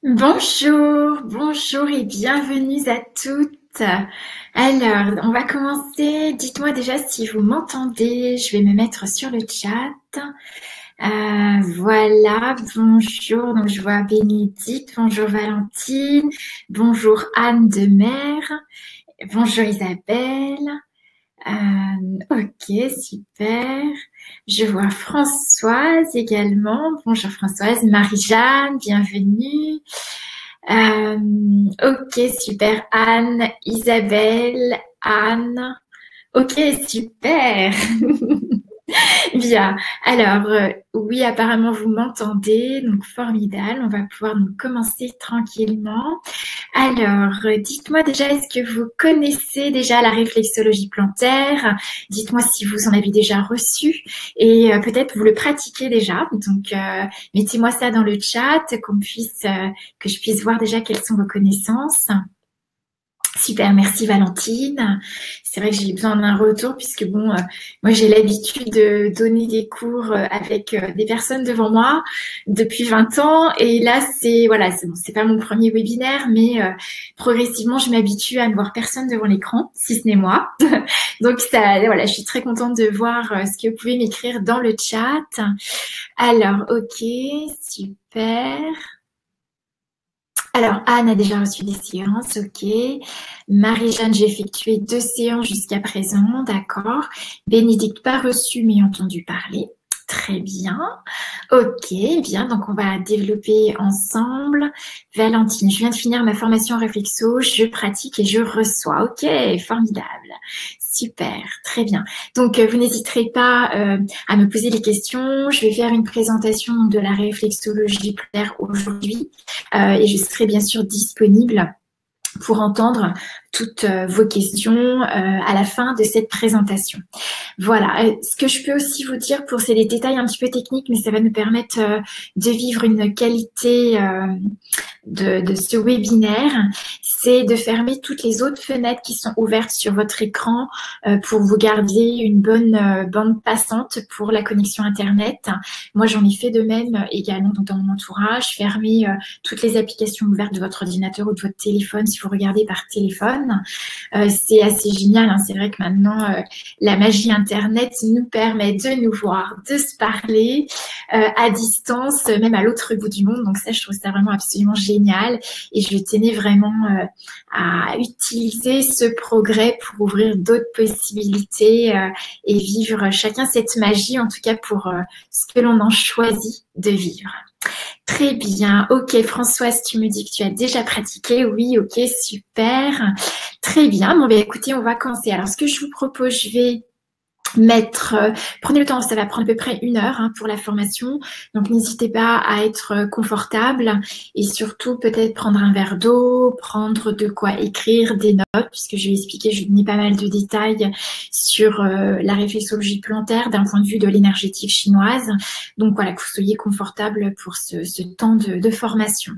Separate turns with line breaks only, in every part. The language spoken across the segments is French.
Bonjour, bonjour et bienvenue à toutes. Alors, on va commencer. Dites-moi déjà si vous m'entendez. Je vais me mettre sur le chat. Voilà, bonjour. Donc, je vois Bénédicte. Bonjour Valentine. Bonjour Anne de Mer. Bonjour Isabelle. Ok, super. Je vois Françoise également. Bonjour Françoise. Marie-Jeanne, bienvenue. Ok, super. Anne, Isabelle, Anne. Ok, super. Bien. Alors, oui, apparemment, vous m'entendez. Donc, formidable. On va pouvoir donc commencer tranquillement. Alors, dites-moi déjà, est-ce que vous connaissez déjà la réflexologie plantaire? Dites-moi si vous en avez déjà reçu et peut-être vous le pratiquez déjà. Donc, mettez-moi ça dans le chat, que je puisse voir déjà quelles sont vos connaissances. Super, merci Valentine. C'est vrai que j'ai besoin d'un retour puisque bon, moi j'ai l'habitude de donner des cours avec des personnes devant moi depuis 20 ans et là c'est voilà, c'est bon, c'est pas mon premier webinaire, mais progressivement je m'habitue à ne voir personne devant l'écran, si ce n'est moi. Donc ça, voilà, je suis très contente de voir ce que vous pouvez m'écrire dans le chat. Alors, ok, super. Alors, Anne a déjà reçu des séances, ok. Marie-Jeanne, j'ai effectué 2 séances jusqu'à présent, d'accord. Bénédicte, pas reçu, mais entendu parler. Très bien. Ok, bien, donc on va développer ensemble. Valentine, je viens de finir ma formation en réflexo, je pratique et je reçois. Ok, formidable. Super, très bien. Donc, vous n'hésiterez pas à me poser des questions. Je vais faire une présentation de la réflexologie plantaire aujourd'hui et je serai bien sûr disponible pour entendre toutes vos questions à la fin de cette présentation. Voilà, ce que je peux aussi vous dire c'est des détails un petit peu techniques, mais ça va nous permettre de vivre une qualité de ce webinaire, c'est de fermer toutes les autres fenêtres qui sont ouvertes sur votre écran pour vous garder une bonne bande passante pour la connexion Internet. Moi, j'en ai fait de même également dans mon entourage, fermer toutes les applications ouvertes de votre ordinateur ou de votre téléphone si vous regardez par téléphone. C'est assez génial, hein. C'est vrai que maintenant, la magie Internet nous permet de nous voir, de se parler à distance, même à l'autre bout du monde. Donc ça, je trouve ça vraiment absolument génial. Et je tenais vraiment à utiliser ce progrès pour ouvrir d'autres possibilités et vivre chacun cette magie, en tout cas pour ce que l'on en choisit de vivre. Très bien. Ok, Françoise, tu me dis que tu as déjà pratiqué. Oui, ok, super. Très bien. Bon, ben, écoutez, on va commencer. Alors, ce que je vous propose, je vais prenez le temps, ça va prendre à peu près 1 heure pour la formation. Donc, n'hésitez pas à être confortable et surtout peut-être prendre un verre d'eau, prendre de quoi écrire, des notes, puisque je vais expliquer, je vais donner pas mal de détails sur la réflexologie plantaire d'un point de vue de l'énergétique chinoise. Donc, voilà, que vous soyez confortable pour ce temps de formation.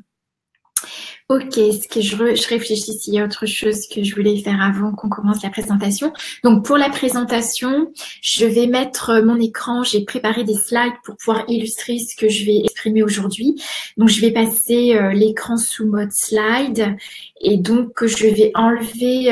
Ok, est-ce que je réfléchis s'il y a autre chose que je voulais faire avant qu'on commence la présentation. Donc, pour la présentation, je vais mettre mon écran. J'ai préparé des slides pour pouvoir illustrer ce que je vais exprimer aujourd'hui. Donc, je vais passer l'écran sous mode slide et donc je vais enlever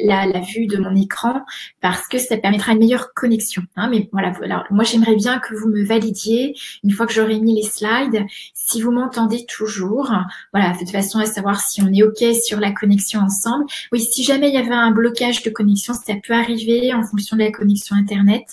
la vue de mon écran parce que ça permettra une meilleure connexion. Mais voilà, alors, moi, j'aimerais bien que vous me validiez une fois que j'aurai mis les slides, si vous m'entendez toujours. Voilà, de toute façon, à savoir si on est OK sur la connexion ensemble. Oui, si jamais il y avait un blocage de connexion, ça peut arriver en fonction de la connexion Internet.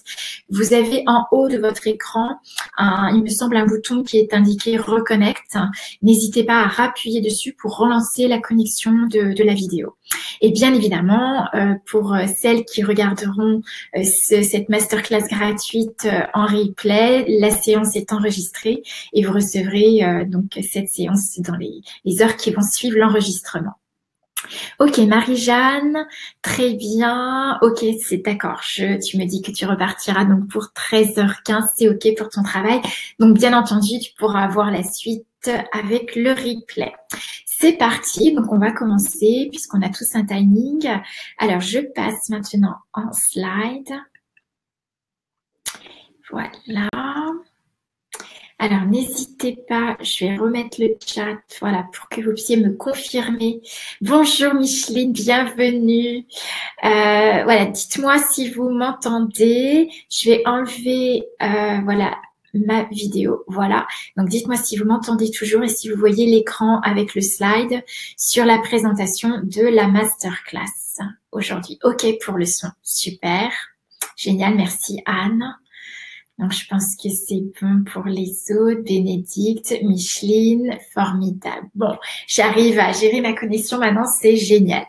Vous avez en haut de votre écran, il me semble, un bouton qui est indiqué Reconnect. N'hésitez pas à rappuyer dessus pour relancer la connexion de la vidéo. Et bien évidemment, pour celles qui regarderont cette masterclass gratuite en replay, la séance est enregistrée et vous recevrez donc cette séance dans les heures qui vont suivre l'enregistrement. Ok, Marie-Jeanne, très bien. Ok, c'est d'accord. Tu me dis que tu repartiras donc pour 13h15. C'est ok pour ton travail. Donc, bien entendu, tu pourras voir la suite avec le replay. C'est parti. Donc, on va commencer puisqu'on a tous un timing. Alors, je passe maintenant en slide. Voilà. Alors, n'hésitez pas, je vais remettre le chat, voilà, pour que vous puissiez me confirmer. Bonjour Micheline, bienvenue. Voilà, dites-moi si vous m'entendez. Je vais enlever, voilà, ma vidéo. Voilà. Donc, dites-moi si vous m'entendez toujours et si vous voyez l'écran avec le slide sur la présentation de la masterclass aujourd'hui. OK pour le son. Super. Génial. Merci Anne. Donc, je pense que c'est bon pour les autres. Bénédicte, Micheline, formidable. Bon, j'arrive à gérer ma connexion maintenant, c'est génial.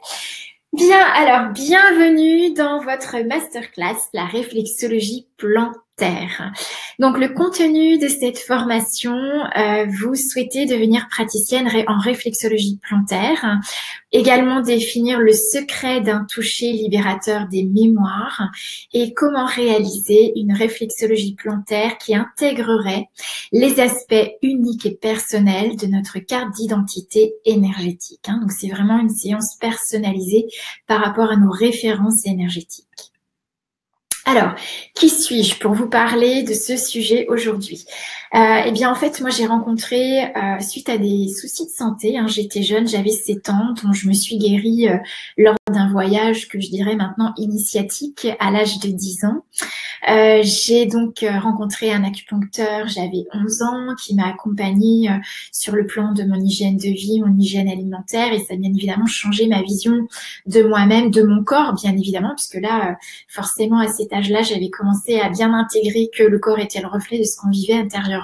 Bien, alors, bienvenue dans votre masterclass, la réflexologie plantaire. Donc, le contenu de cette formation, vous souhaitez devenir praticienne en réflexologie plantaire, également définir le secret d'un toucher libérateur des mémoires et comment réaliser une réflexologie plantaire qui intégrerait les aspects uniques et personnels de notre carte d'identité énergétique. Donc, c'est vraiment une séance personnalisée par rapport à nos références énergétiques. Alors, qui suis-je pour vous parler de ce sujet aujourd'hui? Eh bien, en fait, moi, j'ai rencontré, suite à des soucis de santé, j'étais jeune, j'avais 7 ans, dont je me suis guérie lors d'un voyage que je dirais maintenant initiatique à l'âge de 10 ans. J'ai donc rencontré un acupuncteur, j'avais 11 ans, qui m'a accompagnée sur le plan de mon hygiène de vie, mon hygiène alimentaire, et ça a bien évidemment changé ma vision de moi-même, de mon corps, bien évidemment, puisque là, forcément, à cet âge-là, j'avais commencé à bien intégrer que le corps était le reflet de ce qu'on vivait intérieurement.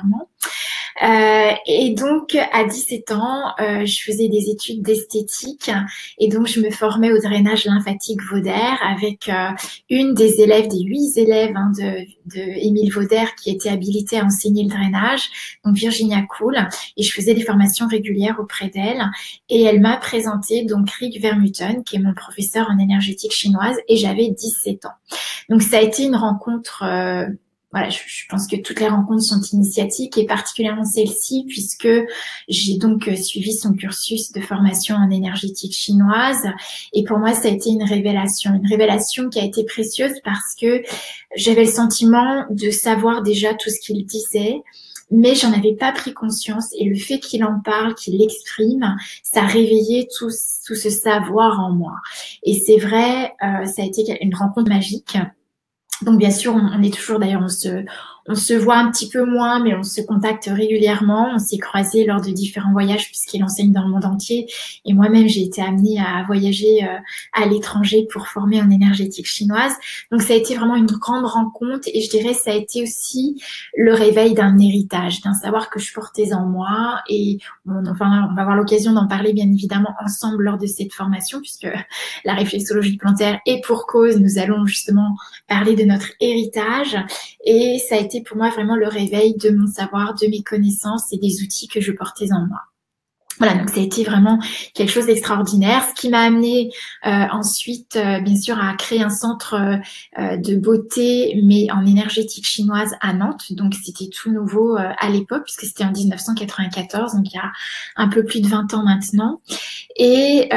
Et donc, à 17 ans, je faisais des études d'esthétique et donc je me formais au drainage lymphatique Vauder avec une des élèves, des 8 élèves de Émile Vauder qui était habilitée à enseigner le drainage, donc Virginia Cool, et je faisais des formations régulières auprès d'elle et elle m'a présenté donc Rick Vermuten qui est mon professeur en énergétique chinoise et j'avais 17 ans. Donc ça a été une rencontre voilà, je pense que toutes les rencontres sont initiatiques et particulièrement celle-ci puisque j'ai donc suivi son cursus de formation en énergétique chinoise et pour moi ça a été une révélation qui a été précieuse parce que j'avais le sentiment de savoir déjà tout ce qu'il disait, mais j'en avais pas pris conscience et le fait qu'il en parle, qu'il l'exprime, ça réveillait tout ce savoir en moi. Et c'est vrai, ça a été une rencontre magique. Donc bien sûr, on est toujours, d'ailleurs, on se voit un petit peu moins, mais on se contacte régulièrement. On s'est croisés lors de différents voyages puisqu'il enseigne dans le monde entier. Et moi-même, j'ai été amenée à voyager à l'étranger pour former en énergétique chinoise. Donc ça a été vraiment une grande rencontre et je dirais ça a été aussi le réveil d'un héritage, d'un savoir que je portais en moi. Et on va avoir l'occasion d'en parler bien évidemment ensemble lors de cette formation puisque la réflexologie plantaire est pour cause. Nous allons justement parler de notre héritage et ça a été pour moi vraiment le réveil de mon savoir, de mes connaissances et des outils que je portais en moi. Voilà, donc ça a été vraiment quelque chose d'extraordinaire, ce qui m'a amené ensuite, bien sûr, à créer un centre de beauté, mais en énergétique chinoise à Nantes. Donc, c'était tout nouveau à l'époque, puisque c'était en 1994, donc il y a un peu plus de 20 ans maintenant, et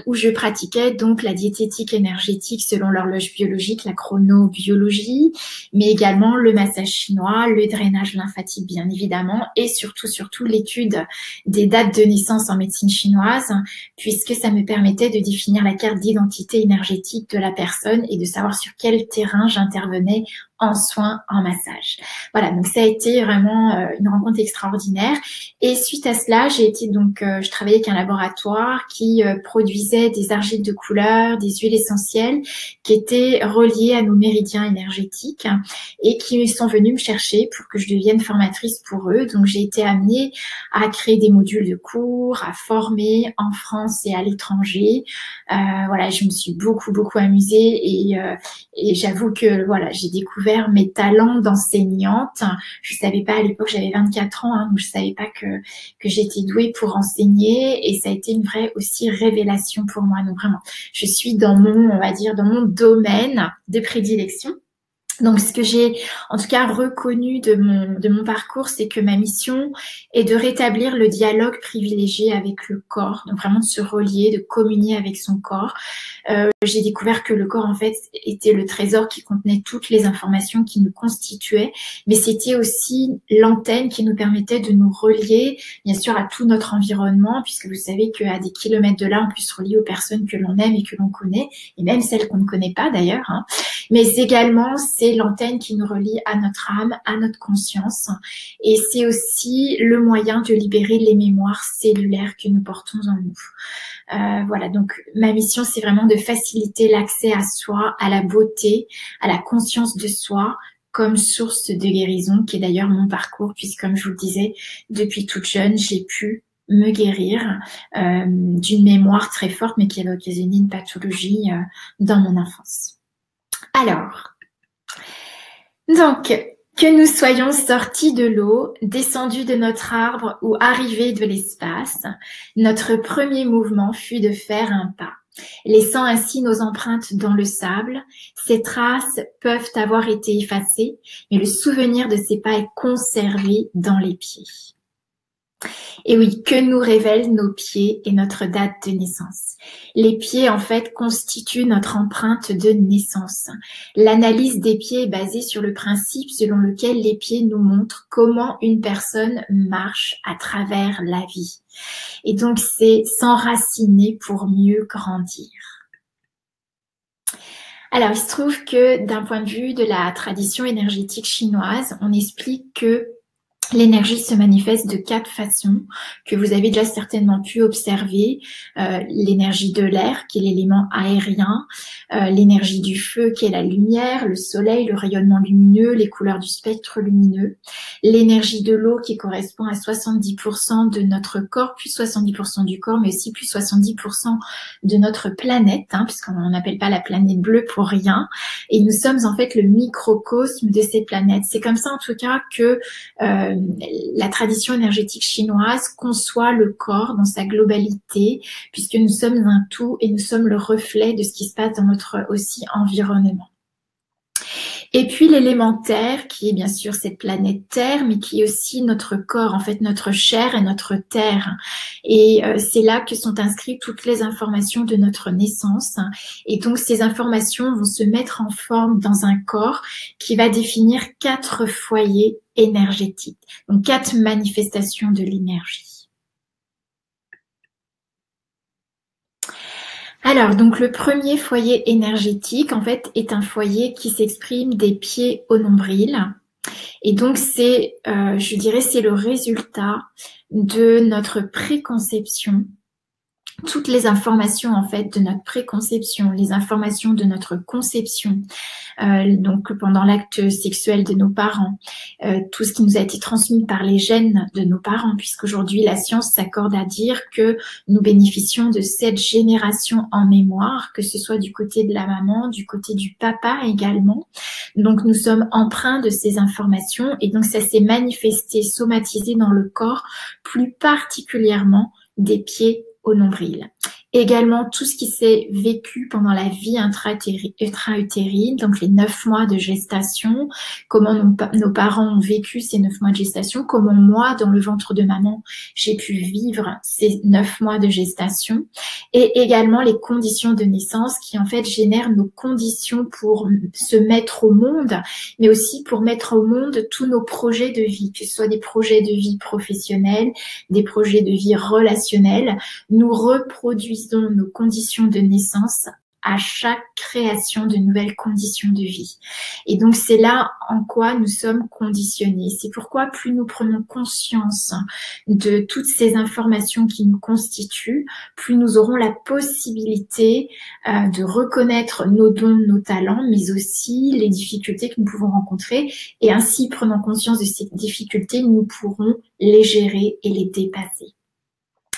où je pratiquais donc la diététique énergétique selon l'horloge biologique, la chronobiologie, mais également le massage chinois, le drainage lymphatique, bien évidemment, et surtout l'étude des dates de naissance en médecine chinoise, puisque ça me permettait de définir la carte d'identité énergétique de la personne et de savoir sur quel terrain j'intervenais en soins, en massage. Voilà, donc ça a été vraiment une rencontre extraordinaire. Et suite à cela, j'ai été donc, je travaillais avec un laboratoire qui produisait des argiles de couleur, des huiles essentielles qui étaient reliées à nos méridiens énergétiques et qui sont venus me chercher pour que je devienne formatrice pour eux. Donc j'ai été amenée à créer des modules de cours, à former en France et à l'étranger. Voilà, je me suis beaucoup amusée et j'avoue que voilà, j'ai découvert mes talents d'enseignante. Je savais pas à l'époque, j'avais 24 ans, donc je savais pas que j'étais douée pour enseigner et ça a été une vraie aussi révélation pour moi. Donc vraiment, je suis dans mon, on va dire, dans mon domaine de prédilection. Donc, ce que j'ai en tout cas reconnu de mon parcours, c'est que ma mission est de rétablir le dialogue privilégié avec le corps, donc vraiment de se relier, de communier avec son corps. J'ai découvert que le corps, en fait, était le trésor qui contenait toutes les informations qui nous constituaient, mais c'était aussi l'antenne qui nous permettait de nous relier, bien sûr, à tout notre environnement, puisque vous savez qu'à des kilomètres de là, on peut se relier aux personnes que l'on aime et que l'on connaît, et même celles qu'on ne connaît pas d'ailleurs, hein. Mais également, c'est l'antenne qui nous relie à notre âme, à notre conscience. Et c'est aussi le moyen de libérer les mémoires cellulaires que nous portons en nous. Voilà, donc ma mission, c'est vraiment de faciliter l'accès à soi, à la beauté, à la conscience de soi, comme source de guérison, qui est d'ailleurs mon parcours, puisque comme je vous le disais, depuis toute jeune, j'ai pu me guérir d'une mémoire très forte, mais qui avait occasionné une pathologie dans mon enfance. Alors, donc, que nous soyons sortis de l'eau, descendus de notre arbre ou arrivés de l'espace, notre premier mouvement fut de faire un pas, laissant ainsi nos empreintes dans le sable. Ces traces peuvent avoir été effacées, mais le souvenir de ces pas est conservé dans les pieds. Et oui, que nous révèlent nos pieds et notre date de naissance? Les pieds, en fait, constituent notre empreinte de naissance. L'analyse des pieds est basée sur le principe selon lequel les pieds nous montrent comment une personne marche à travers la vie. Et donc, c'est s'enraciner pour mieux grandir. Alors, il se trouve que d'un point de vue de la tradition énergétique chinoise, on explique que l'énergie se manifeste de 4 façons que vous avez déjà certainement pu observer. L'énergie de l'air, qui est l'élément aérien, l'énergie du feu, qui est la lumière, le soleil, le rayonnement lumineux, les couleurs du spectre lumineux, l'énergie de l'eau, qui correspond à 70% de notre corps, plus 70% du corps, mais aussi plus 70% de notre planète, hein, puisqu'on n'appelle pas la planète bleue pour rien. Et nous sommes en fait le microcosme de ces planètes. C'est comme ça en tout cas que la tradition énergétique chinoise conçoit le corps dans sa globalité, puisque nous sommes un tout et nous sommes le reflet de ce qui se passe dans notre aussi environnement. Et puis l'élémentaire, qui est bien sûr cette planète Terre, mais qui est aussi notre corps, en fait notre chair et notre terre. Et c'est là que sont inscrites toutes les informations de notre naissance. Et donc ces informations vont se mettre en forme dans un corps qui va définir 4 foyers énergétiques, donc 4 manifestations de l'énergie. Alors, donc le premier foyer énergétique, en fait, est un foyer qui s'exprime des pieds au nombril. Et donc, c'est, je dirais, c'est le résultat de notre préconception. Toutes les informations, en fait, de notre préconception, les informations de notre conception, donc pendant l'acte sexuel de nos parents, tout ce qui nous a été transmis par les gènes de nos parents, puisqu'aujourd'hui, la science s'accorde à dire que nous bénéficions de 7 générations en mémoire, que ce soit du côté de la maman, du côté du papa également. Donc, nous sommes empreints de ces informations et donc ça s'est manifesté, somatisé dans le corps, plus particulièrement des pieds au nombril. Également, tout ce qui s'est vécu pendant la vie intra-utérine, donc les 9 mois de gestation, comment nos parents ont vécu ces 9 mois de gestation, comment moi, dans le ventre de maman, j'ai pu vivre ces 9 mois de gestation, et également les conditions de naissance qui, en fait, génèrent nos conditions pour se mettre au monde, mais aussi pour mettre au monde tous nos projets de vie, que ce soit des projets de vie professionnels, des projets de vie relationnels. Nous reproduisons nos conditions de naissance à chaque création de nouvelles conditions de vie. Et donc, c'est là en quoi nous sommes conditionnés. C'est pourquoi plus nous prenons conscience de toutes ces informations qui nous constituent, plus nous aurons la possibilité de reconnaître nos dons, nos talents, mais aussi les difficultés que nous pouvons rencontrer. Et ainsi, prenant conscience de ces difficultés, nous pourrons les gérer et les dépasser.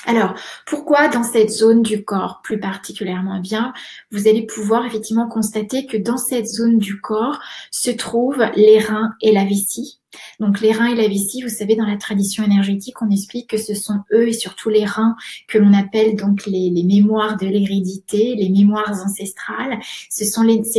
Alors, pourquoi dans cette zone du corps plus particulièrement? Eh bien, vous allez pouvoir effectivement constater que dans cette zone du corps se trouvent les reins et la vessie, Donc les reins et la vessie, vous savez, dans la tradition énergétique, on explique que ce sont eux et surtout les reins que l'on appelle donc les mémoires de l'hérédité, les mémoires ancestrales. C'est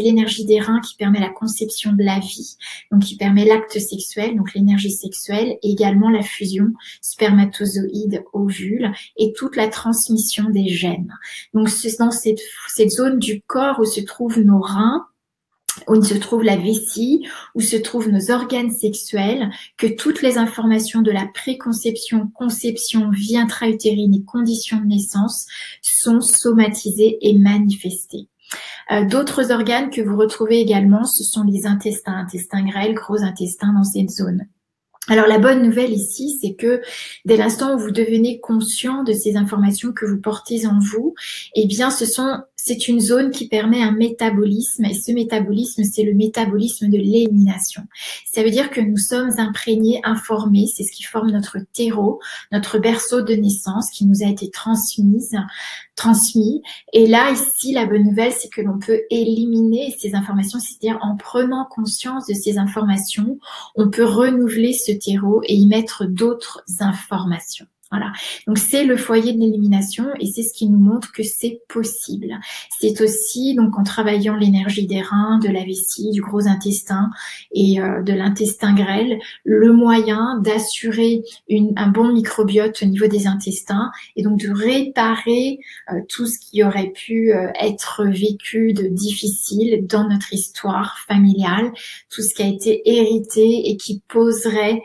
l'énergie des reins qui permet la conception de la vie, donc qui permet l'acte sexuel, donc l'énergie sexuelle, et également la fusion spermatozoïde-ovule et toute la transmission des gènes. Donc c'est dans cette zone du corps où se trouvent nos reins, où se trouve la vessie, où se trouvent nos organes sexuels, que toutes les informations de la préconception, conception, vie intra-utérine et conditions de naissance sont somatisées et manifestées. D'autres organes que vous retrouvez également, ce sont les intestins, intestin grêle, gros intestin dans cette zone. Alors la bonne nouvelle ici, c'est que dès l'instant où vous devenez conscient de ces informations que vous portez en vous, eh bien c'est une zone qui permet un métabolisme, et ce métabolisme, c'est le métabolisme de l'élimination. Ça veut dire que nous sommes imprégnés, informés, c'est ce qui forme notre terreau, notre berceau de naissance qui nous a été transmis. Et là, ici, la bonne nouvelle, c'est que l'on peut éliminer ces informations, c'est-à-dire en prenant conscience de ces informations, on peut renouveler ce terreau et y mettre d'autres informations. Voilà. Donc c'est le foyer de l'élimination et c'est ce qui nous montre que c'est possible. C'est aussi donc en travaillant l'énergie des reins, de la vessie, du gros intestin et de l'intestin grêle, le moyen d'assurer un bon microbiote au niveau des intestins et donc de réparer tout ce qui aurait pu être vécu de difficile dans notre histoire familiale, tout ce qui a été hérité et qui poserait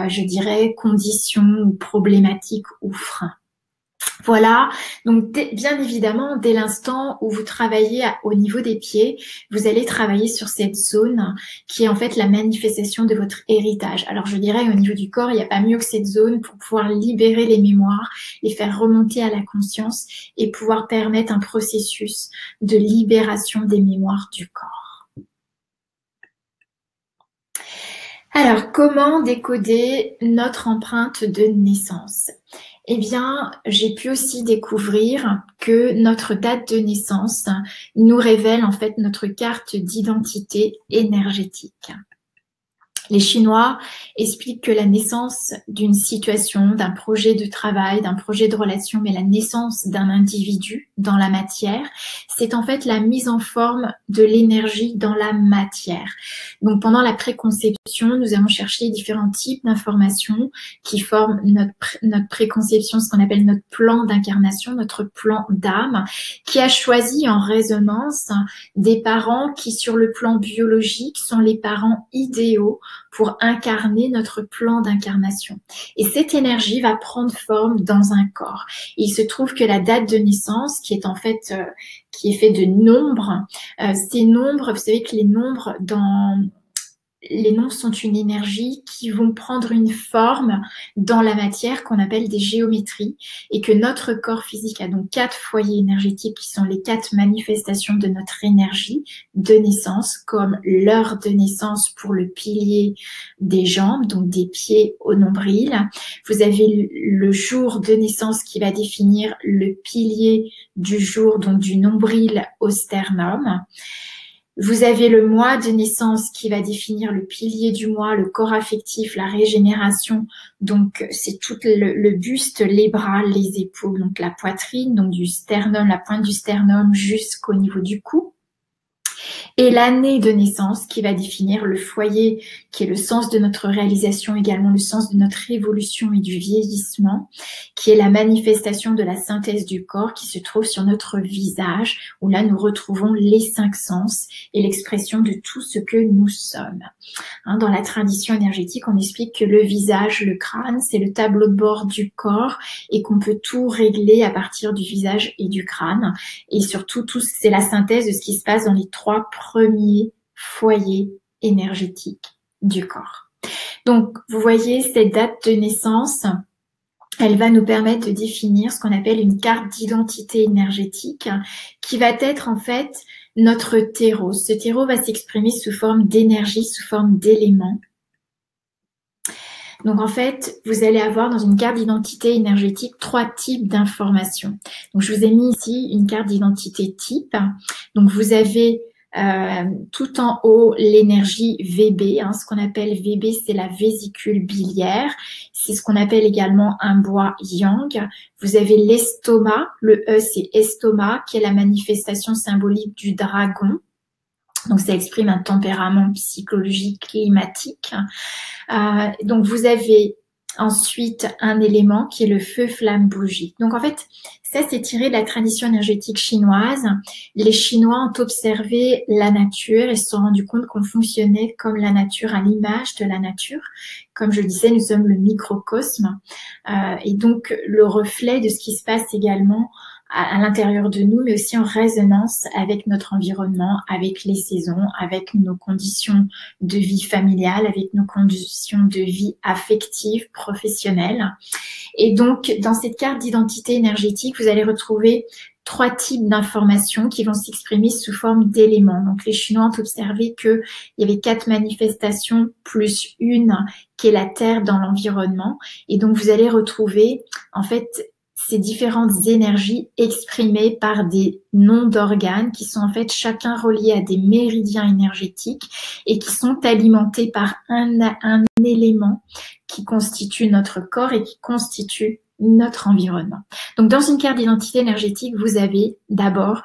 je dirais, conditions ou problématiques ou freins. Voilà, donc bien évidemment, dès l'instant où vous travaillez au niveau des pieds, vous allez travailler sur cette zone qui est en fait la manifestation de votre héritage. Alors je dirais au niveau du corps, il n'y a pas mieux que cette zone pour pouvoir libérer les mémoires, les faire remonter à la conscience et pouvoir permettre un processus de libération des mémoires du corps. Alors, comment décoder notre empreinte de naissance? Eh bien, j'ai pu aussi découvrir que notre date de naissance nous révèle en fait notre carte d'identité énergétique. Les Chinois expliquent que la naissance d'une situation, d'un projet de travail, d'un projet de relation, mais la naissance d'un individu dans la matière, c'est en fait la mise en forme de l'énergie dans la matière. Donc pendant la préconception, nous allons chercher différents types d'informations qui forment notre préconception, ce qu'on appelle notre plan d'incarnation, notre plan d'âme, qui a choisi en résonance des parents qui, sur le plan biologique, sont les parents idéaux pour incarner notre plan d'incarnation. Et cette énergie va prendre forme dans un corps. Et il se trouve que la date de naissance, qui est en fait qui est fait de nombres, ces nombres, vous savez que les nombres sont une énergie qui vont prendre une forme dans la matière qu'on appelle des géométries et que notre corps physique a donc 4 foyers énergétiques qui sont les 4 manifestations de notre énergie de naissance, comme l'heure de naissance pour le pilier des jambes, donc des pieds au nombril. Vous avez le jour de naissance qui va définir le pilier du jour, donc du nombril au sternum. Vous avez le mois de naissance qui va définir le pilier du mois, le corps affectif, la régénération. Donc, c'est tout le buste, les bras, les épaules, donc la poitrine, donc du sternum, la pointe du sternum jusqu'au niveau du cou. Et l'année de naissance qui va définir le foyer, qui est le sens de notre réalisation, également le sens de notre évolution et du vieillissement, qui est la manifestation de la synthèse du corps qui se trouve sur notre visage, où là nous retrouvons les 5 sens et l'expression de tout ce que nous sommes. Dans la tradition énergétique, on explique que le visage, le crâne, c'est le tableau de bord du corps et qu'on peut tout régler à partir du visage et du crâne. Et surtout, c'est la synthèse de ce qui se passe dans les 3 premiers foyers énergétiques du corps. Donc, vous voyez, cette date de naissance, elle va nous permettre de définir ce qu'on appelle une carte d'identité énergétique qui va être en fait notre terreau. Ce terreau va s'exprimer sous forme d'énergie, sous forme d'éléments. Donc en fait, vous allez avoir dans une carte d'identité énergétique 3 types d'informations. Donc je vous ai mis ici une carte d'identité type. Donc vous avez Tout en haut, l'énergie VB, ce qu'on appelle VB, c'est la vésicule biliaire. C'est ce qu'on appelle également un bois yang. Vous avez l'estomac, le E c'est estomac, qui est la manifestation symbolique du dragon. Donc ça exprime un tempérament psychologique climatique. Donc vous avez ensuite un élément qui est le feu flamme bougie. Donc en fait, ça c'est tiré de la tradition énergétique chinoise. Les Chinois ont observé la nature et se sont rendus compte qu'on fonctionnait comme la nature, à l'image de la nature. Comme je disais, nous sommes le microcosme et donc le reflet de ce qui se passe également à l'intérieur de nous, mais aussi en résonance avec notre environnement, avec les saisons, avec nos conditions de vie familiale, avec nos conditions de vie affective, professionnelle. Et donc, dans cette carte d'identité énergétique, vous allez retrouver 3 types d'informations qui vont s'exprimer sous forme d'éléments. Donc, les Chinois ont observé qu'il y avait 4 manifestations plus une qui est la Terre dans l'environnement. Et donc, vous allez retrouver, en fait, ces différentes énergies exprimées par des noms d'organes qui sont en fait chacun reliés à des méridiens énergétiques et qui sont alimentés par un élément qui constitue notre corps et qui constitue notre environnement. Donc, dans une carte d'identité énergétique, vous avez d'abord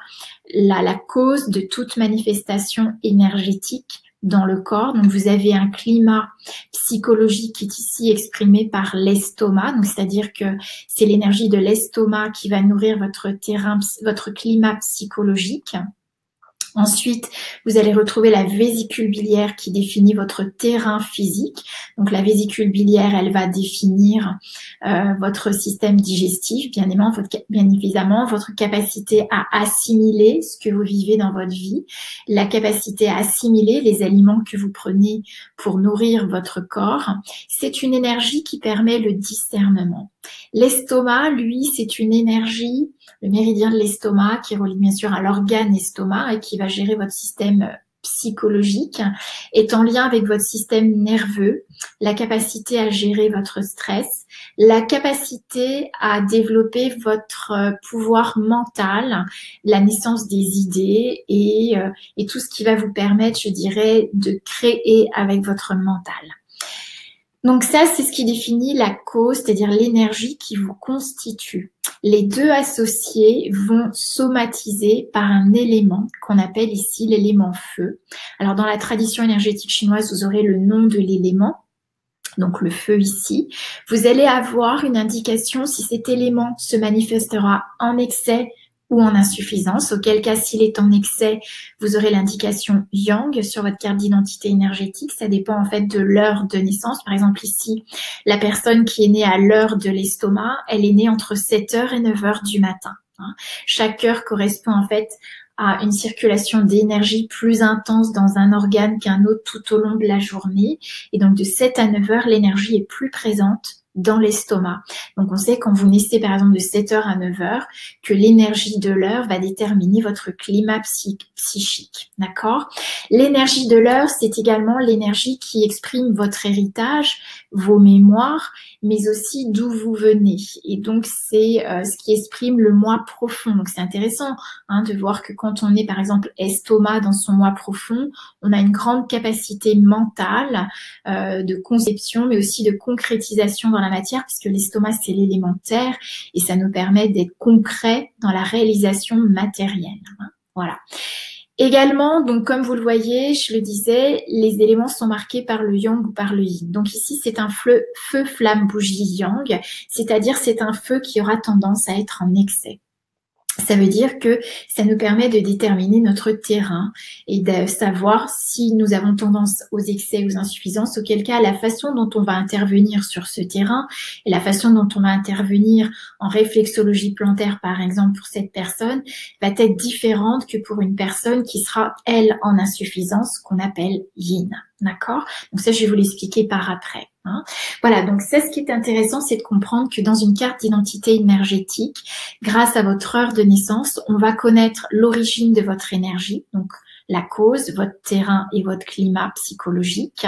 la cause de toute manifestation énergétique dans le corps. Donc, vous avez un climat psychologique qui est ici exprimé par l'estomac. Donc, c'est-à-dire que c'est l'énergie de l'estomac qui va nourrir votre terrain, votre climat psychologique. Ensuite, vous allez retrouver la vésicule biliaire qui définit votre terrain physique. Donc, la vésicule biliaire, elle va définir votre système digestif, bien évidemment, votre capacité à assimiler ce que vous vivez dans votre vie, la capacité à assimiler les aliments que vous prenez pour nourrir votre corps. C'est une énergie qui permet le discernement. L'estomac, lui, c'est une énergie, le méridien de l'estomac qui relie bien sûr à l'organe estomac et qui va gérer votre système psychologique, est en lien avec votre système nerveux, la capacité à gérer votre stress, la capacité à développer votre pouvoir mental, la naissance des idées et tout ce qui va vous permettre, je dirais, de créer avec votre mental. Donc ça, c'est ce qui définit la cause, c'est-à-dire l'énergie qui vous constitue. Les deux associés vont somatiser par un élément qu'on appelle ici l'élément feu. Alors dans la tradition énergétique chinoise, vous aurez le nom de l'élément, donc le feu ici. Vous allez avoir une indication si cet élément se manifestera en excès ou en insuffisance, auquel cas s'il est en excès, vous aurez l'indication yang sur votre carte d'identité énergétique. Ça dépend en fait de l'heure de naissance. Par exemple ici, la personne qui est née à l'heure de l'estomac, elle est née entre 7h et 9h du matin. Chaque heure correspond en fait à une circulation d'énergie plus intense dans un organe qu'un autre tout au long de la journée. Et donc de 7 à 9h, l'énergie est plus présente dans l'estomac. Donc, on sait quand vous naissez, par exemple, de 7h à 9h, que l'énergie de l'heure va déterminer votre climat psychique. D'accord? L'énergie de l'heure, c'est également l'énergie qui exprime votre héritage, vos mémoires, mais aussi d'où vous venez. Et donc, c'est ce qui exprime le moi profond. Donc, c'est intéressant de voir que quand on est, par exemple, estomac dans son moi profond, on a une grande capacité mentale de conception, mais aussi de concrétisation dans la matière, puisque l'estomac, c'est l'élément terre, et ça nous permet d'être concret dans la réalisation matérielle. Voilà. Également, donc comme vous le voyez, je le disais, les éléments sont marqués par le yang ou par le yin. Donc ici, c'est un feu flamme bougie yang, c'est-à-dire c'est un feu qui aura tendance à être en excès. Ça veut dire que ça nous permet de déterminer notre terrain et de savoir si nous avons tendance aux excès ou aux insuffisances, auquel cas la façon dont on va intervenir sur ce terrain et la façon dont on va intervenir en réflexologie plantaire, par exemple, pour cette personne, va être différente que pour une personne qui sera, elle, en insuffisance, qu'on appelle yin. D'accord? Donc ça, je vais vous l'expliquer par après. Voilà, donc ça, ce qui est intéressant, c'est de comprendre que dans une carte d'identité énergétique, grâce à votre heure de naissance, on va connaître l'origine de votre énergie, donc la cause, votre terrain et votre climat psychologique.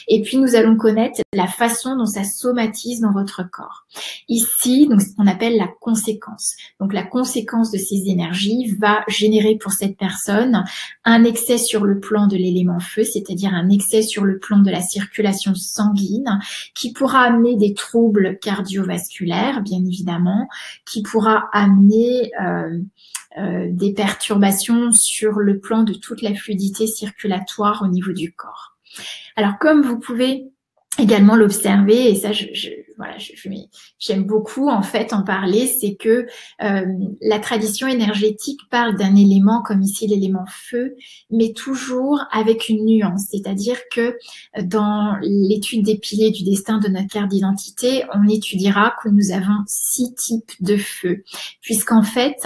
Et puis, nous allons connaître la façon dont ça somatise dans votre corps. Ici, donc, ce qu'on appelle la conséquence. Donc, la conséquence de ces énergies va générer pour cette personne un excès sur le plan de l'élément feu, c'est-à-dire un excès sur le plan de la circulation sanguine, qui pourra amener des troubles cardiovasculaires, bien évidemment, qui pourra amener des perturbations sur le plan de toute la fluidité circulatoire au niveau du corps. Alors, comme vous pouvez également l'observer, et ça, j'aime beaucoup en fait en parler, c'est que la tradition énergétique parle d'un élément comme ici l'élément feu, mais toujours avec une nuance, c'est-à-dire que dans l'étude des piliers du destin de notre carte d'identité, on étudiera que nous avons 6 types de feu, puisqu'en fait,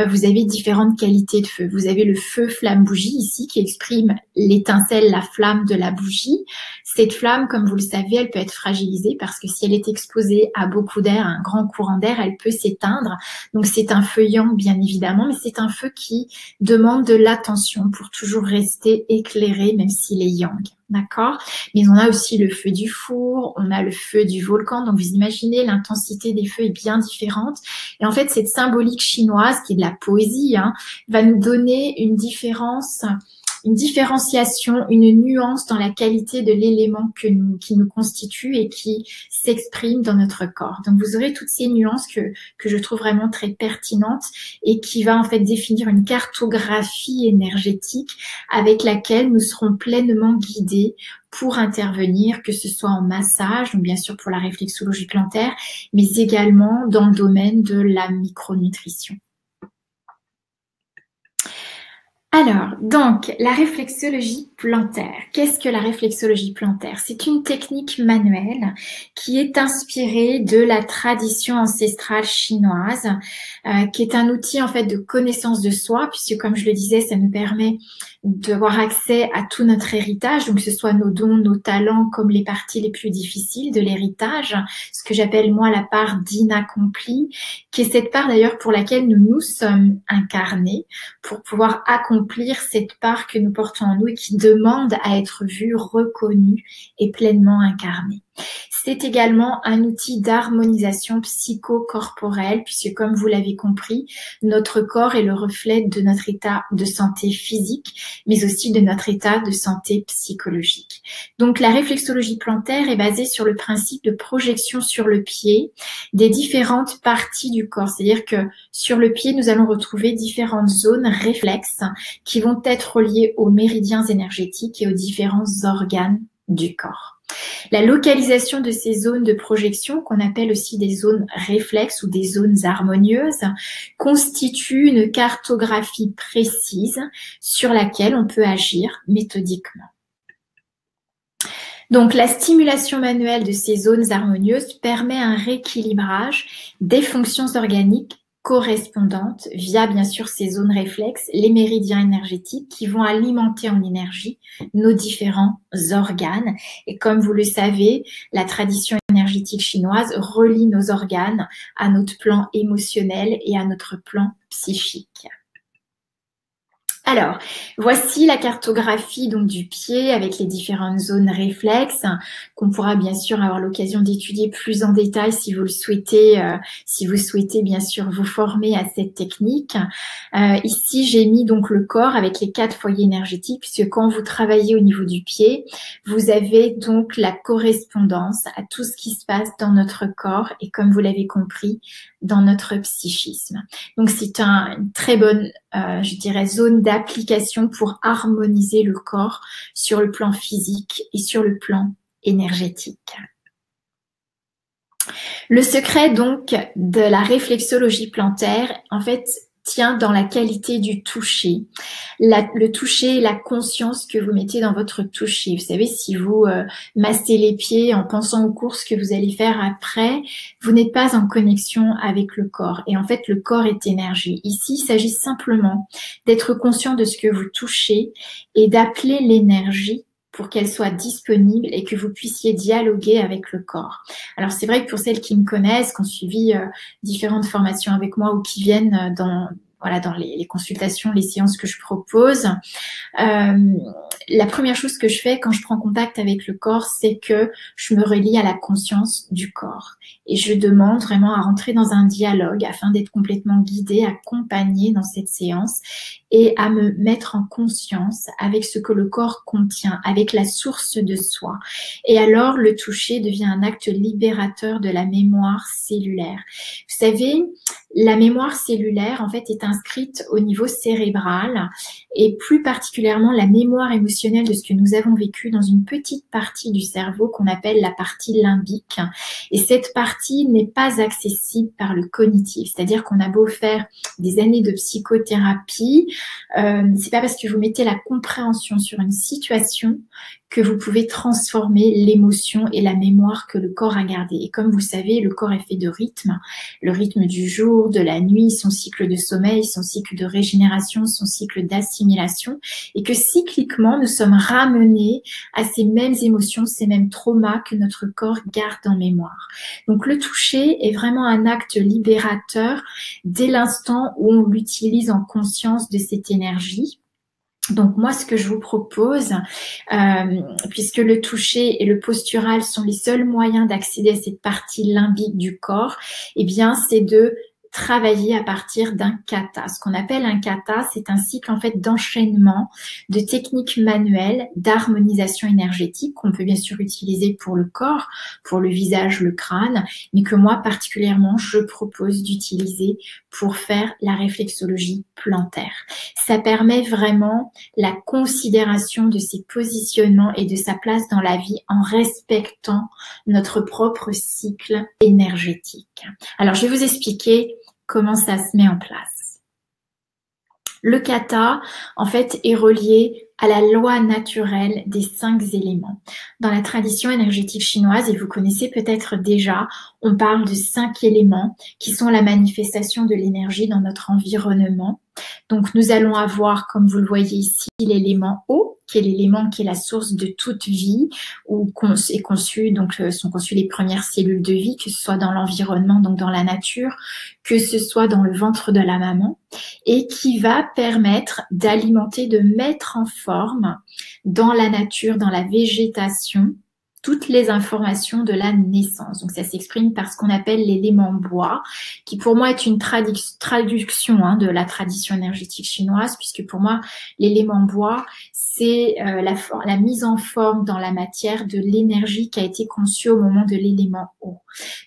vous avez différentes qualités de feu. Vous avez le feu flamme bougie ici qui exprime l'étincelle, la flamme de la bougie. Cette flamme, comme vous le savez, elle peut être fragilisée parce que si elle est exposée à beaucoup d'air, à un grand courant d'air, elle peut s'éteindre. Donc c'est un feu yang bien évidemment, mais c'est un feu qui demande de l'attention pour toujours rester éclairé même s'il est yang. D'accord? Mais on a aussi le feu du four, on a le feu du volcan. Donc, vous imaginez, l'intensité des feux est bien différente. Et en fait, cette symbolique chinoise, qui est de la poésie, va nous donner une différenciation, une nuance dans la qualité de l'élément qui nous constitue et qui s'exprime dans notre corps. Donc, vous aurez toutes ces nuances que je trouve vraiment très pertinentes et qui va en fait définir une cartographie énergétique avec laquelle nous serons pleinement guidés pour intervenir, que ce soit en massage, donc bien sûr pour la réflexologie plantaire, mais également dans le domaine de la micronutrition. Alors, donc, la réflexologie plantaire. Qu'est-ce que la réflexologie plantaire? C'est une technique manuelle qui est inspirée de la tradition ancestrale chinoise, qui est un outil en fait de connaissance de soi, puisque comme je le disais, ça nous permet d'avoir accès à tout notre héritage, donc que ce soit nos dons, nos talents, comme les parties les plus difficiles de l'héritage, ce que j'appelle moi la part d'inaccompli, qui est cette part d'ailleurs pour laquelle nous sommes incarnés, pour pouvoir accomplir cette part que nous portons en nous et qui demande à être vue, reconnue et pleinement incarnée. C'est également un outil d'harmonisation psycho-corporelle, puisque comme vous l'avez compris, notre corps est le reflet de notre état de santé physique, mais aussi de notre état de santé psychologique. Donc la réflexologie plantaire est basée sur le principe de projection sur le pied des différentes parties du corps. C'est-à-dire que sur le pied, nous allons retrouver différentes zones réflexes qui vont être reliées aux méridiens énergétiques et aux différents organes du corps. La localisation de ces zones de projection, qu'on appelle aussi des zones réflexes ou des zones harmonieuses, constitue une cartographie précise sur laquelle on peut agir méthodiquement. Donc, la stimulation manuelle de ces zones harmonieuses permet un rééquilibrage des fonctions organiques correspondantes via bien sûr ces zones réflexes, les méridiens énergétiques qui vont alimenter en énergie nos différents organes. Et comme vous le savez, la tradition énergétique chinoise relie nos organes à notre plan émotionnel et à notre plan psychique. Alors, voici la cartographie donc du pied avec les différentes zones réflexes qu'on pourra bien sûr avoir l'occasion d'étudier plus en détail si vous le souhaitez, bien sûr vous former à cette technique. Ici, j'ai mis donc le corps avec les 4 foyers énergétiques puisque quand vous travaillez au niveau du pied, vous avez donc la correspondance à tout ce qui se passe dans notre corps et comme vous l'avez compris, dans notre psychisme. Donc, c'est une très bonne, je dirais, zone d'application pour harmoniser le corps sur le plan physique et sur le plan énergétique. Le secret, donc, de la réflexologie plantaire, en fait, tient dans la qualité du toucher. Le toucher, la conscience que vous mettez dans votre toucher. Vous savez, si vous massez les pieds en pensant aux courses que vous allez faire après, vous n'êtes pas en connexion avec le corps. Et en fait, le corps est énergie. Ici, il s'agit simplement d'être conscient de ce que vous touchez et d'appeler l'énergie pour qu'elle soit disponible et que vous puissiez dialoguer avec le corps. Alors, c'est vrai que pour celles qui me connaissent, qui ont suivi différentes formations avec moi ou qui viennent voilà, dans les consultations, les séances que je propose. La première chose que je fais quand je prends contact avec le corps, c'est que je me relie à la conscience du corps. Et je demande vraiment à rentrer dans un dialogue afin d'être complètement guidée, accompagnée dans cette séance et à me mettre en conscience avec ce que le corps contient, avec la source de soi. Et alors, le toucher devient un acte libérateur de la mémoire cellulaire. Vous savez, la mémoire cellulaire, en fait, est inscrite au niveau cérébral et plus particulièrement la mémoire émotionnelle de ce que nous avons vécu dans une petite partie du cerveau qu'on appelle la partie limbique. Et cette partie n'est pas accessible par le cognitif. C'est-à-dire qu'on a beau faire des années de psychothérapie, c'est pas parce que vous mettez la compréhension sur une situation que vous pouvez transformer l'émotion et la mémoire que le corps a gardée. Et comme vous savez, le corps est fait de rythmes, le rythme du jour, de la nuit, son cycle de sommeil, son cycle de régénération, son cycle d'assimilation, et que cycliquement, nous sommes ramenés à ces mêmes émotions, ces mêmes traumas que notre corps garde en mémoire. Donc le toucher est vraiment un acte libérateur dès l'instant où on l'utilise en conscience de cette énergie. Donc moi, ce que je vous propose, puisque le toucher et le postural sont les seuls moyens d'accéder à cette partie limbique du corps, eh bien, c'est de travailler à partir d'un kata. Ce qu'on appelle un kata, c'est un cycle en fait d'enchaînement de techniques manuelles d'harmonisation énergétique qu'on peut bien sûr utiliser pour le corps, pour le visage, le crâne, mais que moi particulièrement je propose d'utiliser pour faire la réflexologie plantaire. Ça permet vraiment la considération de ses positionnements et de sa place dans la vie en respectant notre propre cycle énergétique. Alors je vais vous expliquer comment ça se met en place. Le kata, en fait, est relié à la loi naturelle des 5 éléments. Dans la tradition énergétique chinoise, et vous connaissez peut-être déjà, on parle de 5 éléments qui sont la manifestation de l'énergie dans notre environnement. Donc, nous allons avoir, comme vous le voyez ici, l'élément eau, qui est l'élément qui est la source de toute vie, où est conçu, donc sont conçues les premières cellules de vie, que ce soit dans l'environnement, donc dans la nature, que ce soit dans le ventre de la maman, et qui va permettre d'alimenter, de mettre en forme dans la nature, dans la végétation, toutes les informations de la naissance. Donc ça s'exprime par ce qu'on appelle l'élément bois, qui pour moi est une traduction de la tradition énergétique chinoise, puisque pour moi l'élément bois, c'est la mise en forme dans la matière de l'énergie qui a été conçue au moment de l'élément eau.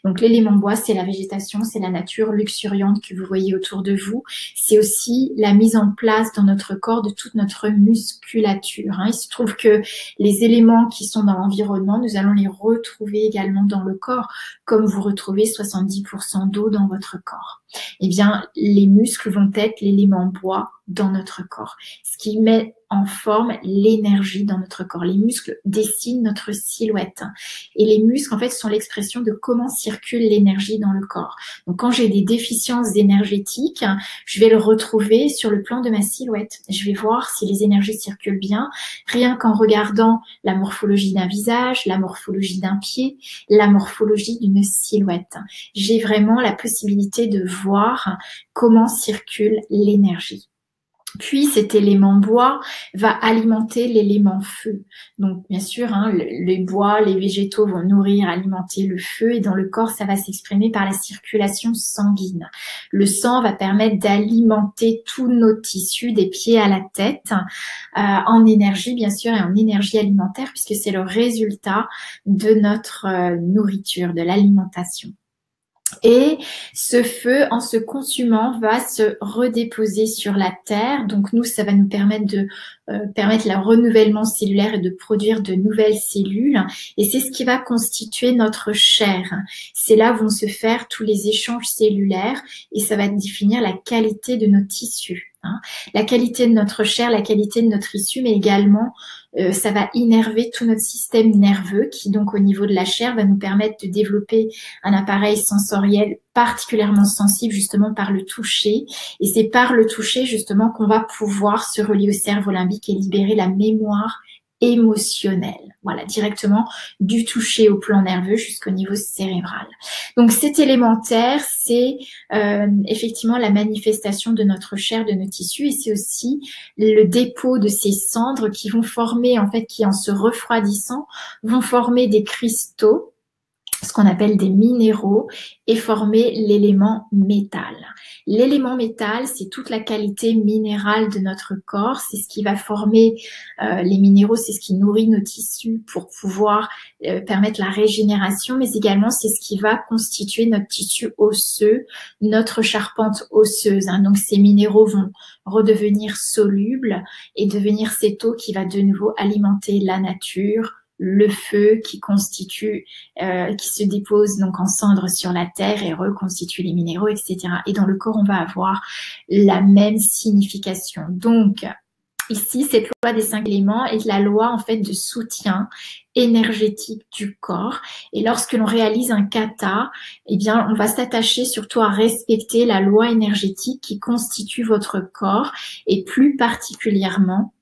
Donc l'élément bois, c'est la végétation, c'est la nature luxuriante que vous voyez autour de vous. C'est aussi la mise en place dans notre corps de toute notre musculature. Il se trouve que les éléments qui sont dans l'environnement, nous allons les retrouver également dans le corps, comme vous retrouvez 70% d'eau dans votre corps. Eh bien, les muscles vont être l'élément bois dans notre corps, ce qui met en forme l'énergie dans notre corps. Les muscles dessinent notre silhouette et les muscles, en fait, sont l'expression de comment circule l'énergie dans le corps. Donc, quand j'ai des déficiences énergétiques, je vais le retrouver sur le plan de ma silhouette. Je vais voir si les énergies circulent bien, rien qu'en regardant la morphologie d'un visage, la morphologie d'un pied, la morphologie d'une silhouette. J'ai vraiment la possibilité de voir comment circule l'énergie. Puis cet élément bois va alimenter l'élément feu. Donc bien sûr, les bois, les végétaux vont nourrir, alimenter le feu et dans le corps, ça va s'exprimer par la circulation sanguine. Le sang va permettre d'alimenter tous nos tissus des pieds à la tête en énergie bien sûr et en énergie alimentaire puisque c'est le résultat de notre nourriture, de l'alimentation. Et ce feu, en se consumant, va se redéposer sur la terre. Donc nous, ça va nous permettre de permettre le renouvellement cellulaire et de produire de nouvelles cellules. Et c'est ce qui va constituer notre chair. C'est là où vont se faire tous les échanges cellulaires et ça va définir la qualité de nos tissus. La qualité de notre chair, la qualité de notre issue, mais également ça va innerver tout notre système nerveux qui donc au niveau de la chair va nous permettre de développer un appareil sensoriel particulièrement sensible justement par le toucher et c'est par le toucher justement qu'on va pouvoir se relier au cerveau limbique et libérer la mémoire émotionnel. Voilà, directement du toucher au plan nerveux jusqu'au niveau cérébral. Donc cet élémentaire, c'est effectivement la manifestation de notre chair, de nos tissus, et c'est aussi le dépôt de ces cendres qui vont former, en fait, qui en se refroidissant, vont former des cristaux, ce qu'on appelle des minéraux, et former l'élément métal. L'élément métal, c'est toute la qualité minérale de notre corps, c'est ce qui va former les minéraux, c'est ce qui nourrit nos tissus pour pouvoir permettre la régénération, mais également c'est ce qui va constituer notre tissu osseux, notre charpente osseuse. Hein. Donc ces minéraux vont redevenir solubles et devenir cette eau qui va de nouveau alimenter la nature, le feu qui constitue, qui se dépose donc en cendres sur la terre et reconstitue les minéraux, etc. Et dans le corps, on va avoir la même signification. Donc, ici, cette loi des 5 éléments est la loi en fait de soutien énergétique du corps. Et lorsque l'on réalise un kata, eh bien, on va s'attacher surtout à respecter la loi énergétique qui constitue votre corps et plus particulièrement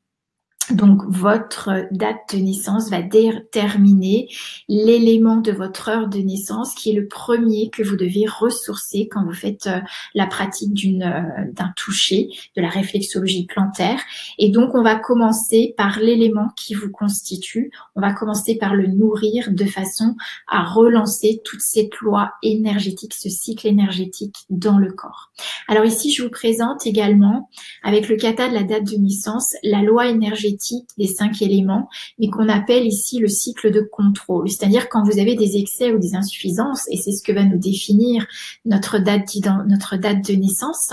donc, votre date de naissance va déterminer l'élément de votre heure de naissance qui est le premier que vous devez ressourcer quand vous faites la pratique d'un toucher, de la réflexologie plantaire. Et donc, on va commencer par l'élément qui vous constitue. On va commencer par le nourrir de façon à relancer toute cette loi énergétique, ce cycle énergétique dans le corps. Alors ici, je vous présente également, avec le kata de la date de naissance, la loi énergétique des 5 éléments, mais qu'on appelle ici le cycle de contrôle. C'est-à-dire quand vous avez des excès ou des insuffisances, et c'est ce que va nous définir notre date de naissance.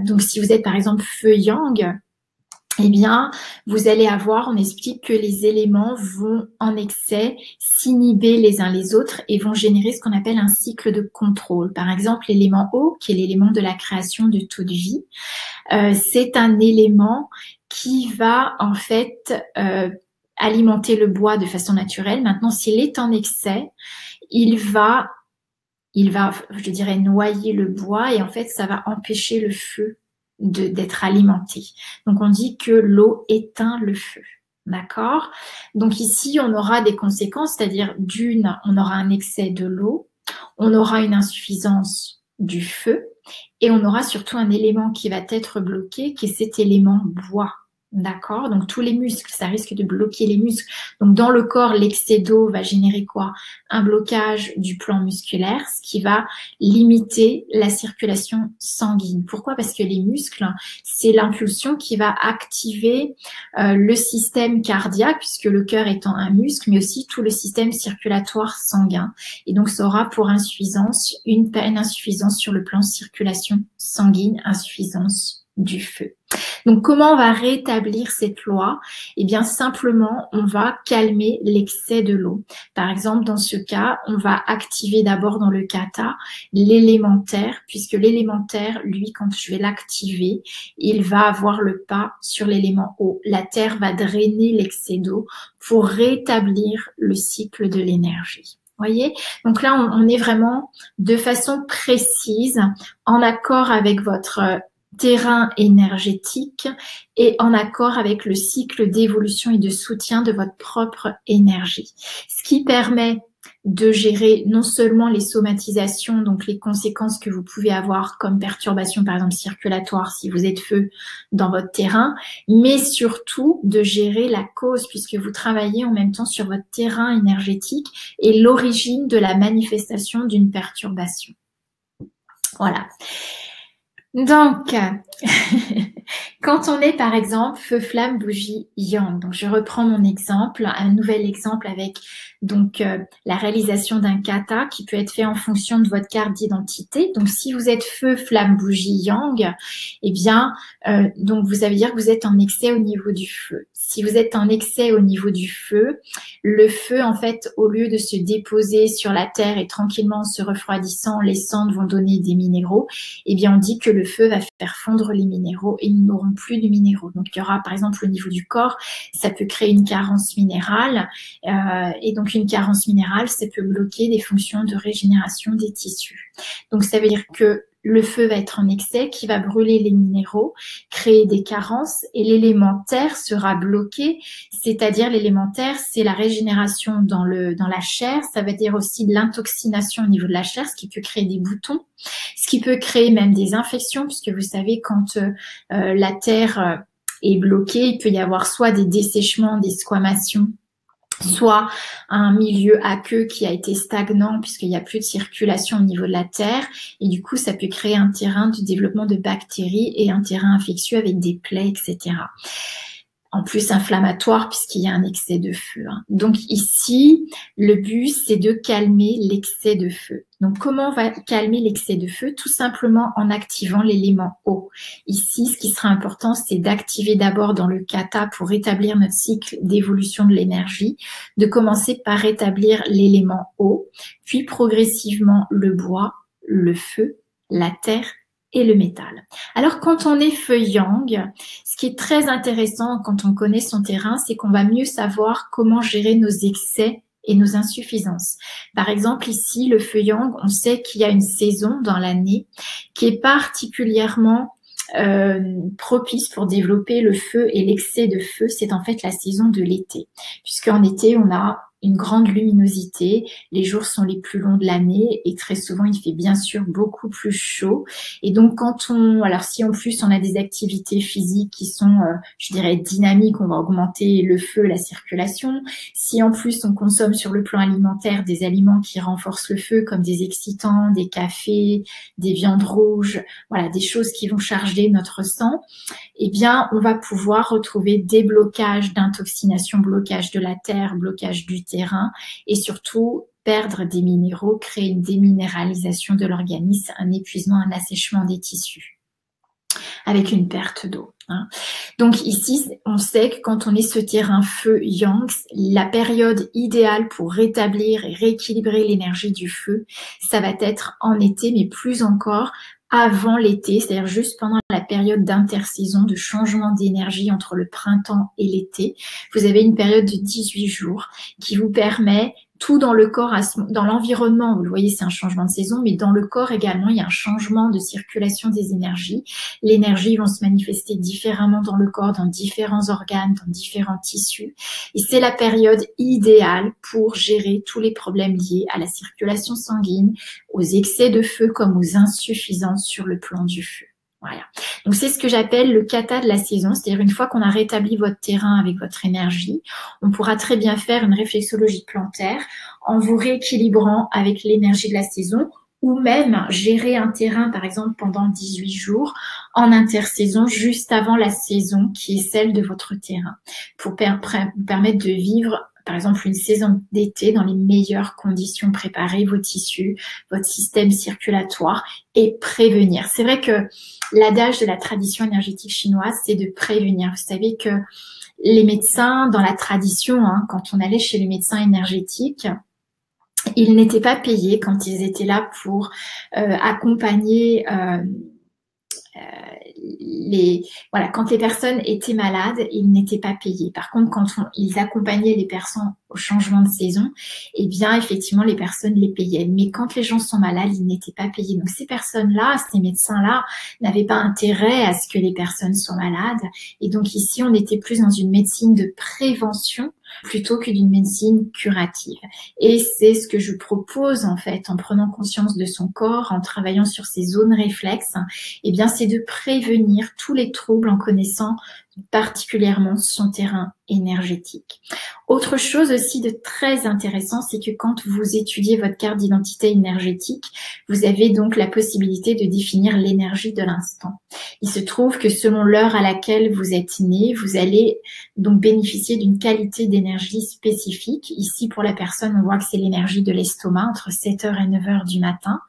Donc si vous êtes par exemple feu yang, eh bien, vous allez avoir, on explique que les éléments vont en excès s'inhiber les uns les autres et vont générer ce qu'on appelle un cycle de contrôle. Par exemple, l'élément eau, qui est l'élément de la création de toute vie, c'est un élément qui va en fait alimenter le bois de façon naturelle. Maintenant, s'il est en excès, il va, je dirais, noyer le bois et en fait, ça va empêcher le feu d'être alimenté. Donc, on dit que l'eau éteint le feu. D'accord? Donc ici, on aura des conséquences, c'est-à-dire on aura un excès de l'eau, on aura une insuffisance du feu, et on aura surtout un élément qui va être bloqué, qui est cet élément bois. D'accord? Donc tous les muscles, ça risque de bloquer les muscles. Donc dans le corps, l'excès d'eau va générer quoi? Un blocage du plan musculaire, ce qui va limiter la circulation sanguine. Pourquoi? Parce que les muscles, c'est l'impulsion qui va activer le système cardiaque, puisque le cœur étant un muscle, mais aussi tout le système circulatoire sanguin. Et donc ça aura pour insuffisance une insuffisance sur le plan circulation sanguine, insuffisance du feu. Donc, comment on va rétablir cette loi? Eh bien, simplement, on va calmer l'excès de l'eau. Par exemple, dans ce cas, on va activer d'abord dans le kata l'élémentaire, puisque l'élémentaire, lui, quand je vais l'activer, il va avoir le pas sur l'élément eau. La terre va drainer l'excès d'eau pour rétablir le cycle de l'énergie. Voyez? Donc là, on est vraiment de façon précise, en accord avec votre terrain énergétique et en accord avec le cycle d'évolution et de soutien de votre propre énergie. Ce qui permet de gérer non seulement les somatisations, donc les conséquences que vous pouvez avoir comme perturbation par exemple circulatoire si vous êtes feu dans votre terrain, mais surtout de gérer la cause puisque vous travaillez en même temps sur votre terrain énergétique et l'origine de la manifestation d'une perturbation. Voilà. Donc, quand on est par exemple feu, flamme, bougie, yang, donc je reprends mon exemple, un nouvel exemple avec donc la réalisation d'un kata qui peut être fait en fonction de votre carte d'identité. Donc si vous êtes feu, flamme, bougie, yang, eh bien donc vous allez dire que vous êtes en excès au niveau du feu. Si vous êtes en excès au niveau du feu, le feu en fait au lieu de se déposer sur la terre et tranquillement en se refroidissant, les cendres vont donner des minéraux, eh bien on dit que le feu va faire fondre les minéraux et ils n'auront plus de minéraux. Donc il y aura par exemple au niveau du corps, ça peut créer une carence minérale et donc une carence minérale, ça peut bloquer des fonctions de régénération des tissus. Donc ça veut dire que le feu va être en excès, qui va brûler les minéraux, créer des carences, et l'élément terre sera bloqué, c'est-à-dire l'élément terre, c'est la régénération dans la chair, ça veut dire aussi de l'intoxination au niveau de la chair, ce qui peut créer des boutons, ce qui peut créer même des infections, puisque vous savez, quand la terre est bloquée, il peut y avoir soit des dessèchements, des squamations, soit un milieu aqueux qui a été stagnant puisqu'il n'y a plus de circulation au niveau de la terre, et du coup ça peut créer un terrain de développement de bactéries et un terrain infectieux avec des plaies, etc. En plus inflammatoire puisqu'il y a un excès de feu. Donc ici, le but, c'est de calmer l'excès de feu. Donc comment on va calmer l'excès de feu? Tout simplement en activant l'élément eau. Ici, ce qui sera important, c'est d'activer d'abord dans le kata pour rétablir notre cycle d'évolution de l'énergie, de commencer par rétablir l'élément eau, puis progressivement le bois, le feu, la terre et le métal. Alors quand on est feu yang, ce qui est très intéressant quand on connaît son terrain, c'est qu'on va mieux savoir comment gérer nos excès et nos insuffisances. Par exemple, ici, le feu yang, on sait qu'il y a une saison dans l'année qui est particulièrement propice pour développer le feu et l'excès de feu, c'est en fait la saison de l'été. Puisqu'en été, on a une grande luminosité, les jours sont les plus longs de l'année et très souvent il fait bien sûr beaucoup plus chaud. Et donc alors si en plus on a des activités physiques qui sont, je dirais, dynamiques, on va augmenter le feu, la circulation. Si en plus on consomme sur le plan alimentaire des aliments qui renforcent le feu, comme des excitants, des cafés, des viandes rouges, voilà, des choses qui vont charger notre sang, eh bien on va pouvoir retrouver des blocages d'intoxination, blocage de la terre, blocage du terrain, et surtout perdre des minéraux, créer une déminéralisation de l'organisme, un épuisement, un assèchement des tissus, avec une perte d'eau. Donc ici, on sait que quand on est ce terrain feu yang, la période idéale pour rétablir et rééquilibrer l'énergie du feu, ça va être en été, mais plus encore avant l'été, c'est-à-dire juste pendant la période d'intersaison, de changement d'énergie entre le printemps et l'été. Vous avez une période de 18 jours qui vous permet, tout dans le corps, dans l'environnement, vous le voyez, c'est un changement de saison, mais dans le corps également, il y a un changement de circulation des énergies. Les énergies vont se manifester différemment dans le corps, dans différents organes, dans différents tissus. Et c'est la période idéale pour gérer tous les problèmes liés à la circulation sanguine, aux excès de feu comme aux insuffisances sur le plan du feu. Voilà. Donc c'est ce que j'appelle le kata de la saison, c'est-à-dire une fois qu'on a rétabli votre terrain avec votre énergie, on pourra très bien faire une réflexologie plantaire en vous rééquilibrant avec l'énergie de la saison, ou même gérer un terrain par exemple pendant 18 jours en intersaison juste avant la saison qui est celle de votre terrain, pour vous permettre de vivre par exemple une saison d'été dans les meilleures conditions, préparer vos tissus, votre système circulatoire et prévenir. C'est vrai que l'adage de la tradition énergétique chinoise, c'est de prévenir. Vous savez que les médecins, dans la tradition, quand on allait chez les médecins énergétiques, ils n'étaient pas payés quand ils étaient là pour accompagner quand les personnes étaient malades, ils n'étaient pas payés. Par contre, quand ils accompagnaient les personnes au changement de saison, eh bien, effectivement, les personnes les payaient. Mais quand les gens sont malades, ils n'étaient pas payés. Donc, ces personnes-là, ces médecins-là, n'avaient pas intérêt à ce que les personnes soient malades. Et donc, ici, on était plus dans une médecine de prévention plutôt que d'une médecine curative. Et c'est ce que je propose, en fait, en prenant conscience de son corps, en travaillant sur ses zones réflexes, eh bien, c'est de prévenir tous les troubles en connaissant particulièrement son terrain énergétique. Autre chose aussi de très intéressant, c'est que quand vous étudiez votre carte d'identité énergétique, vous avez donc la possibilité de définir l'énergie de l'instant. Il se trouve que selon l'heure à laquelle vous êtes né, vous allez donc bénéficier d'une qualité d'énergie spécifique. Ici, pour la personne, on voit que c'est l'énergie de l'estomac entre 7h et 9h du matin.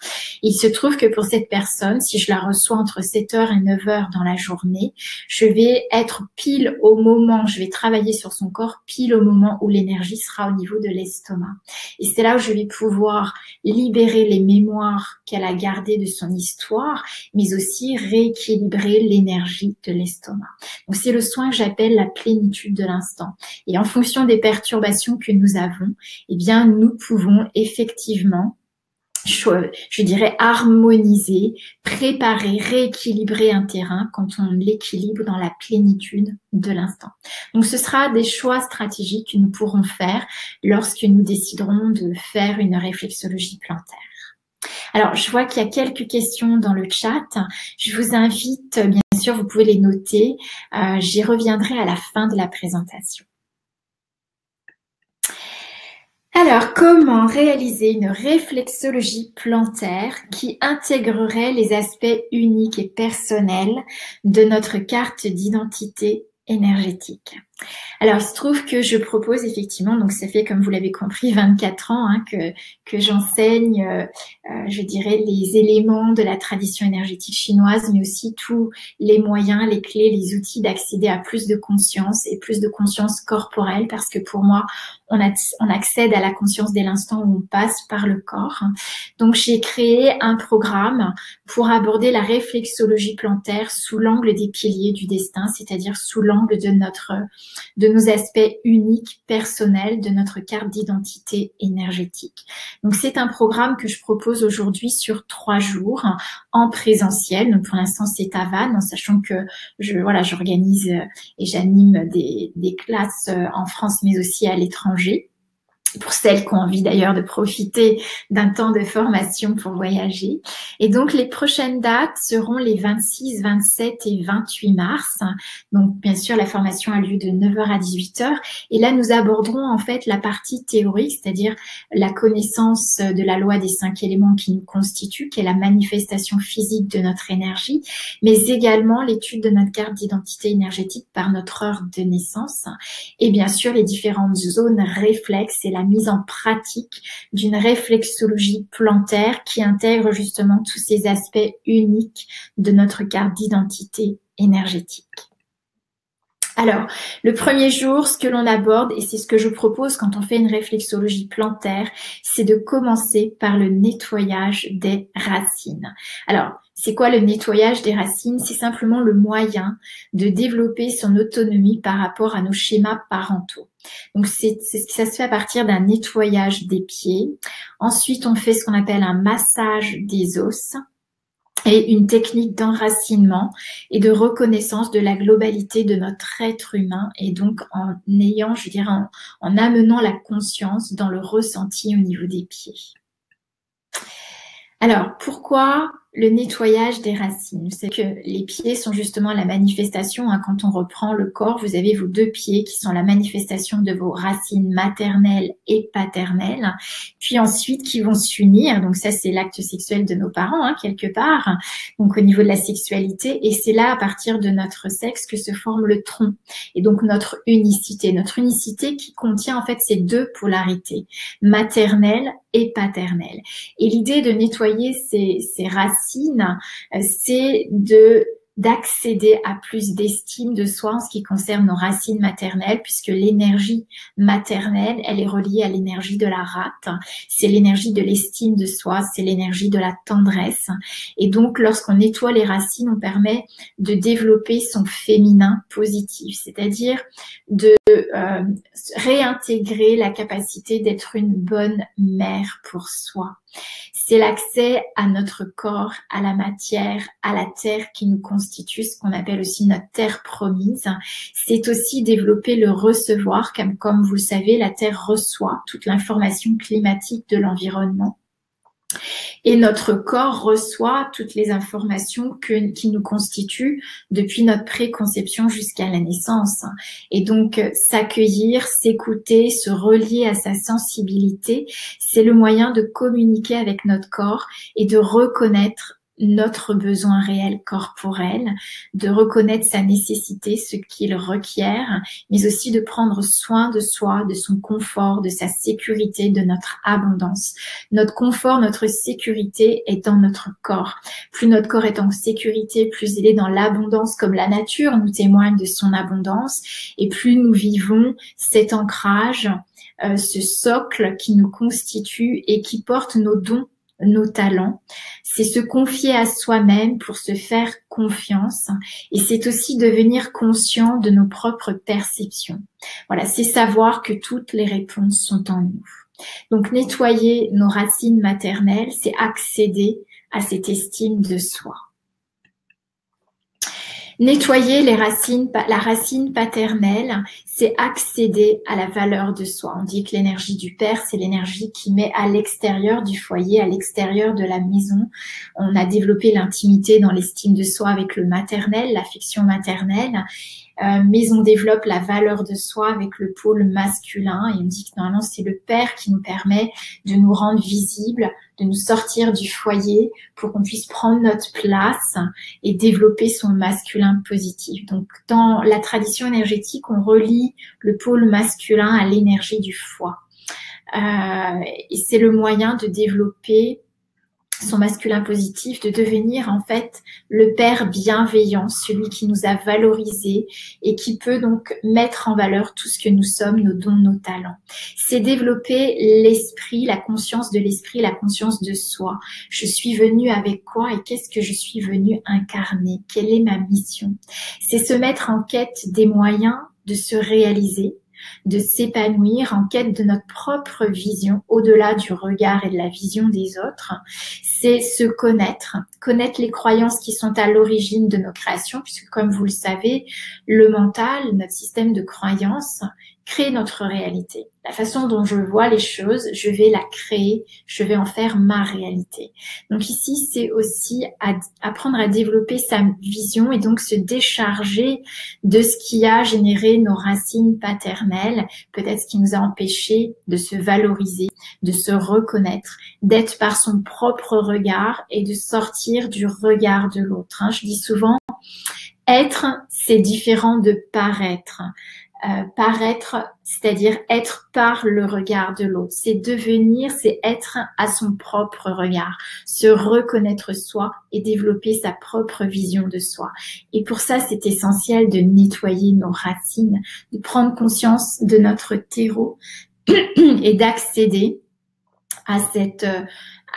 Il se trouve que pour cette personne, si je la reçois entre 7h et 9h dans la journée, je vais être pile au moment, je vais travailler sur son corps pile au moment où l'énergie sera au niveau de l'estomac. Et c'est là où je vais pouvoir libérer les mémoires qu'elle a gardées de son histoire, mais aussi rééquilibrer l'énergie de l'estomac. Donc c'est le soin que j'appelle la plénitude de l'instant. Et en fonction des perturbations que nous avons, eh bien nous pouvons effectivement je dirais harmoniser, préparer, rééquilibrer un terrain quand on l'équilibre dans la plénitude de l'instant. Donc ce sera des choix stratégiques que nous pourrons faire lorsque nous déciderons de faire une réflexologie plantaire. Alors, je vois qu'il y a quelques questions dans le chat. Je vous invite, bien sûr, vous pouvez les noter. J'y reviendrai à la fin de la présentation. Alors, comment réaliser une réflexologie plantaire qui intégrerait les aspects uniques et personnels de notre carte d'identité énergétique? Alors, il se trouve que je propose effectivement, donc ça fait, comme vous l'avez compris, 24 ans que j'enseigne, je dirais, les éléments de la tradition énergétique chinoise, mais aussi tous les moyens, les clés, les outils d'accéder à plus de conscience et plus de conscience corporelle, parce que pour moi, on accède à la conscience dès l'instant où on passe par le corps. Donc, j'ai créé un programme pour aborder la réflexologie plantaire sous l'angle des piliers du destin, c'est-à-dire sous l'angle de nos aspects uniques, personnels, de notre carte d'identité énergétique. Donc, c'est un programme que je propose aujourd'hui sur 3 jours en présentiel. Donc, pour l'instant, c'est à Vannes, en sachant que j'organise et j'anime des classes en France, mais aussi à l'étranger, pour celles qui ont envie d'ailleurs de profiter d'un temps de formation pour voyager. Et donc, les prochaines dates seront les 26, 27 et 28 mars. Donc, bien sûr, la formation a lieu de 9h à 18h. Et là, nous aborderons en fait la partie théorique, c'est-à-dire la connaissance de la loi des 5 éléments qui nous constituent, qui est la manifestation physique de notre énergie, mais également l'étude de notre carte d'identité énergétique par notre heure de naissance. Et bien sûr, les différentes zones réflexes et la mise en pratique d'une réflexologie plantaire qui intègre justement tous ces aspects uniques de notre carte d'identité énergétique. Alors, le premier jour, ce que l'on aborde, et c'est ce que je propose quand on fait une réflexologie plantaire, c'est de commencer par le nettoyage des racines. Alors, c'est quoi le nettoyage des racines? C'est simplement le moyen de développer son autonomie par rapport à nos schémas parentaux. Donc, ça se fait à partir d'un nettoyage des pieds. Ensuite, on fait ce qu'on appelle un massage des os et une technique d'enracinement et de reconnaissance de la globalité de notre être humain, et donc en ayant, je dirais, en amenant la conscience dans le ressenti au niveau des pieds. Alors, pourquoi le nettoyage des racines? C'est que les pieds sont justement la manifestation, quand on reprend le corps, vous avez vos 2 pieds qui sont la manifestation de vos racines maternelles et paternelles, puis ensuite qui vont s'unir. Donc ça, c'est l'acte sexuel de nos parents, quelque part, donc au niveau de la sexualité, et c'est là, à partir de notre sexe, que se forme le tronc, et donc notre unicité qui contient en fait ces 2 polarités, maternelle et paternelle. Et l'idée de nettoyer ces racines, c'est d'accéder à plus d'estime de soi en ce qui concerne nos racines maternelles, puisque l'énergie maternelle, elle est reliée à l'énergie de la rate. C'est l'énergie de l'estime de soi, c'est l'énergie de la tendresse. Et donc, lorsqu'on nettoie les racines, on permet de développer son féminin positif, c'est-à-dire de réintégrer la capacité d'être une bonne mère pour soi. C'est l'accès à notre corps, à la matière, à la terre qui nous constitue, ce qu'on appelle aussi notre terre promise. C'est aussi développer le recevoir, comme vous le savez, la terre reçoit toute l'information climatique de l'environnement. Et notre corps reçoit toutes les informations qui nous constituent depuis notre préconception jusqu'à la naissance. Et donc, s'accueillir, s'écouter, se relier à sa sensibilité, c'est le moyen de communiquer avec notre corps et de reconnaître notre besoin réel corporel, de reconnaître sa nécessité, ce qu'il requiert, mais aussi de prendre soin de soi, de son confort, de sa sécurité, de notre abondance. Notre confort, notre sécurité est dans notre corps. Plus notre corps est en sécurité, plus il est dans l'abondance, comme la nature nous témoigne de son abondance, et plus nous vivons cet ancrage, ce socle qui nous constitue et qui porte nos dons, nos talents. C'est se confier à soi-même pour se faire confiance, et c'est aussi devenir conscient de nos propres perceptions. Voilà, c'est savoir que toutes les réponses sont en nous. Donc, nettoyer nos racines maternelles, c'est accéder à cette estime de soi. Nettoyer la racine paternelle, c'est accéder à la valeur de soi. On dit que l'énergie du père, c'est l'énergie qui met à l'extérieur du foyer, à l'extérieur de la maison. On a développé l'intimité dans l'estime de soi avec le maternel, l'affection maternelle. Mais on développe la valeur de soi avec le pôle masculin et on dit que normalement c'est le père qui nous permet de nous rendre visibles, de nous sortir du foyer pour qu'on puisse prendre notre place et développer son masculin positif. Donc dans la tradition énergétique, on relie le pôle masculin à l'énergie du foie. Et c'est le moyen de développer son masculin positif, de devenir en fait le père bienveillant, celui qui nous a valorisés et qui peut donc mettre en valeur tout ce que nous sommes, nos dons, nos talents. C'est développer l'esprit, la conscience de l'esprit, la conscience de soi. Je suis venue avec quoi et qu'est-ce que je suis venue incarner? Quelle est ma mission? C'est se mettre en quête des moyens de se réaliser, de s'épanouir en quête de notre propre vision au-delà du regard et de la vision des autres. C'est se connaître les croyances qui sont à l'origine de nos créations, puisque comme vous le savez, le mental, notre système de croyances, crée notre réalité. La façon dont je vois les choses, je vais la créer, je vais en faire ma réalité. Donc ici, c'est aussi apprendre à développer sa vision et donc se décharger de ce qui a généré nos racines paternelles, peut-être ce qui nous a empêché de se valoriser, de se reconnaître, d'être par son propre regard et de sortir du regard de l'autre. Je dis souvent, être, c'est différent de paraître. Paraître, c'est-à-dire être par le regard de l'autre. C'est devenir, c'est être à son propre regard, se reconnaître soi et développer sa propre vision de soi. Et pour ça, c'est essentiel de nettoyer nos racines, de prendre conscience de notre terreau et d'accéder à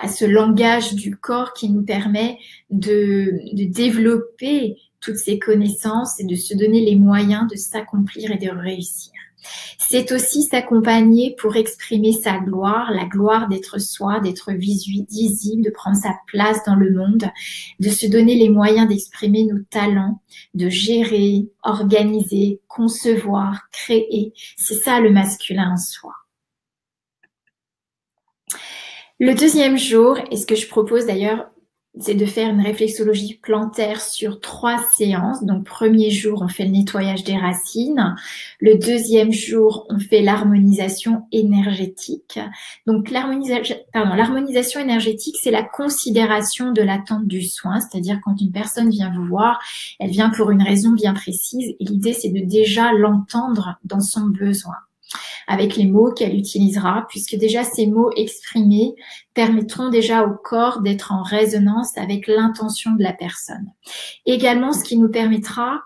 ce langage du corps qui nous permet de développer toutes ces connaissances et de se donner les moyens de s'accomplir et de réussir. C'est aussi s'accompagner pour exprimer sa gloire, la gloire d'être soi, d'être visible, de prendre sa place dans le monde, de se donner les moyens d'exprimer nos talents, de gérer, organiser, concevoir, créer. C'est ça le masculin en soi. Le deuxième jour, et ce que je propose d'ailleurs, c'est de faire une réflexologie plantaire sur 3 séances. Donc, premier jour, on fait le nettoyage des racines. Le deuxième jour, on fait l'harmonisation énergétique. Donc, l'harmonisation énergétique, c'est la considération de l'attente du soin. C'est-à-dire, quand une personne vient vous voir, elle vient pour une raison bien précise. Et l'idée, c'est de déjà l'entendre dans son besoin, avec les mots qu'elle utilisera, puisque déjà ces mots exprimés permettront déjà au corps d'être en résonance avec l'intention de la personne. Également, ce qui nous permettra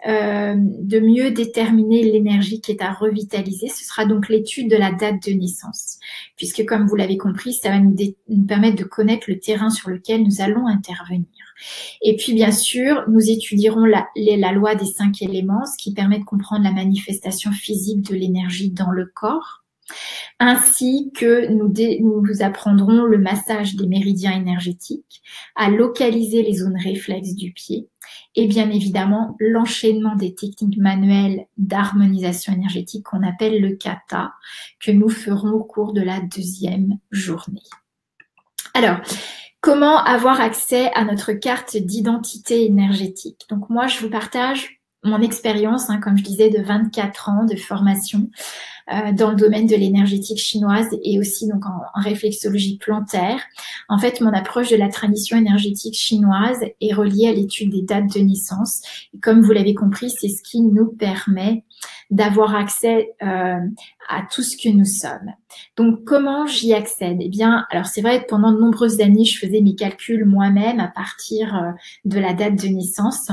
de mieux déterminer l'énergie qui est à revitaliser, ce sera donc l'étude de la date de naissance, puisque comme vous l'avez compris, ça va nous permettre de connaître le terrain sur lequel nous allons intervenir. Et puis bien sûr, nous étudierons la loi des 5 éléments, ce qui permet de comprendre la manifestation physique de l'énergie dans le corps, ainsi que nous apprendrons le massage des méridiens énergétiques, à localiser les zones réflexes du pied, et bien évidemment l'enchaînement des techniques manuelles d'harmonisation énergétique qu'on appelle le kata, que nous ferons au cours de la 2e journée. Alors, comment avoir accès à notre carte d'identité énergétique? Donc moi, je vous partage mon expérience, comme je disais, de 24 ans de formation dans le domaine de l'énergétique chinoise et aussi donc en réflexologie plantaire. En fait, mon approche de la tradition énergétique chinoise est reliée à l'étude des dates de naissance. Et comme vous l'avez compris, c'est ce qui nous permet d'avoir accès à tout ce que nous sommes. Donc, comment j'y accède? Eh bien, alors c'est vrai que pendant de nombreuses années, je faisais mes calculs moi-même à partir de la date de naissance.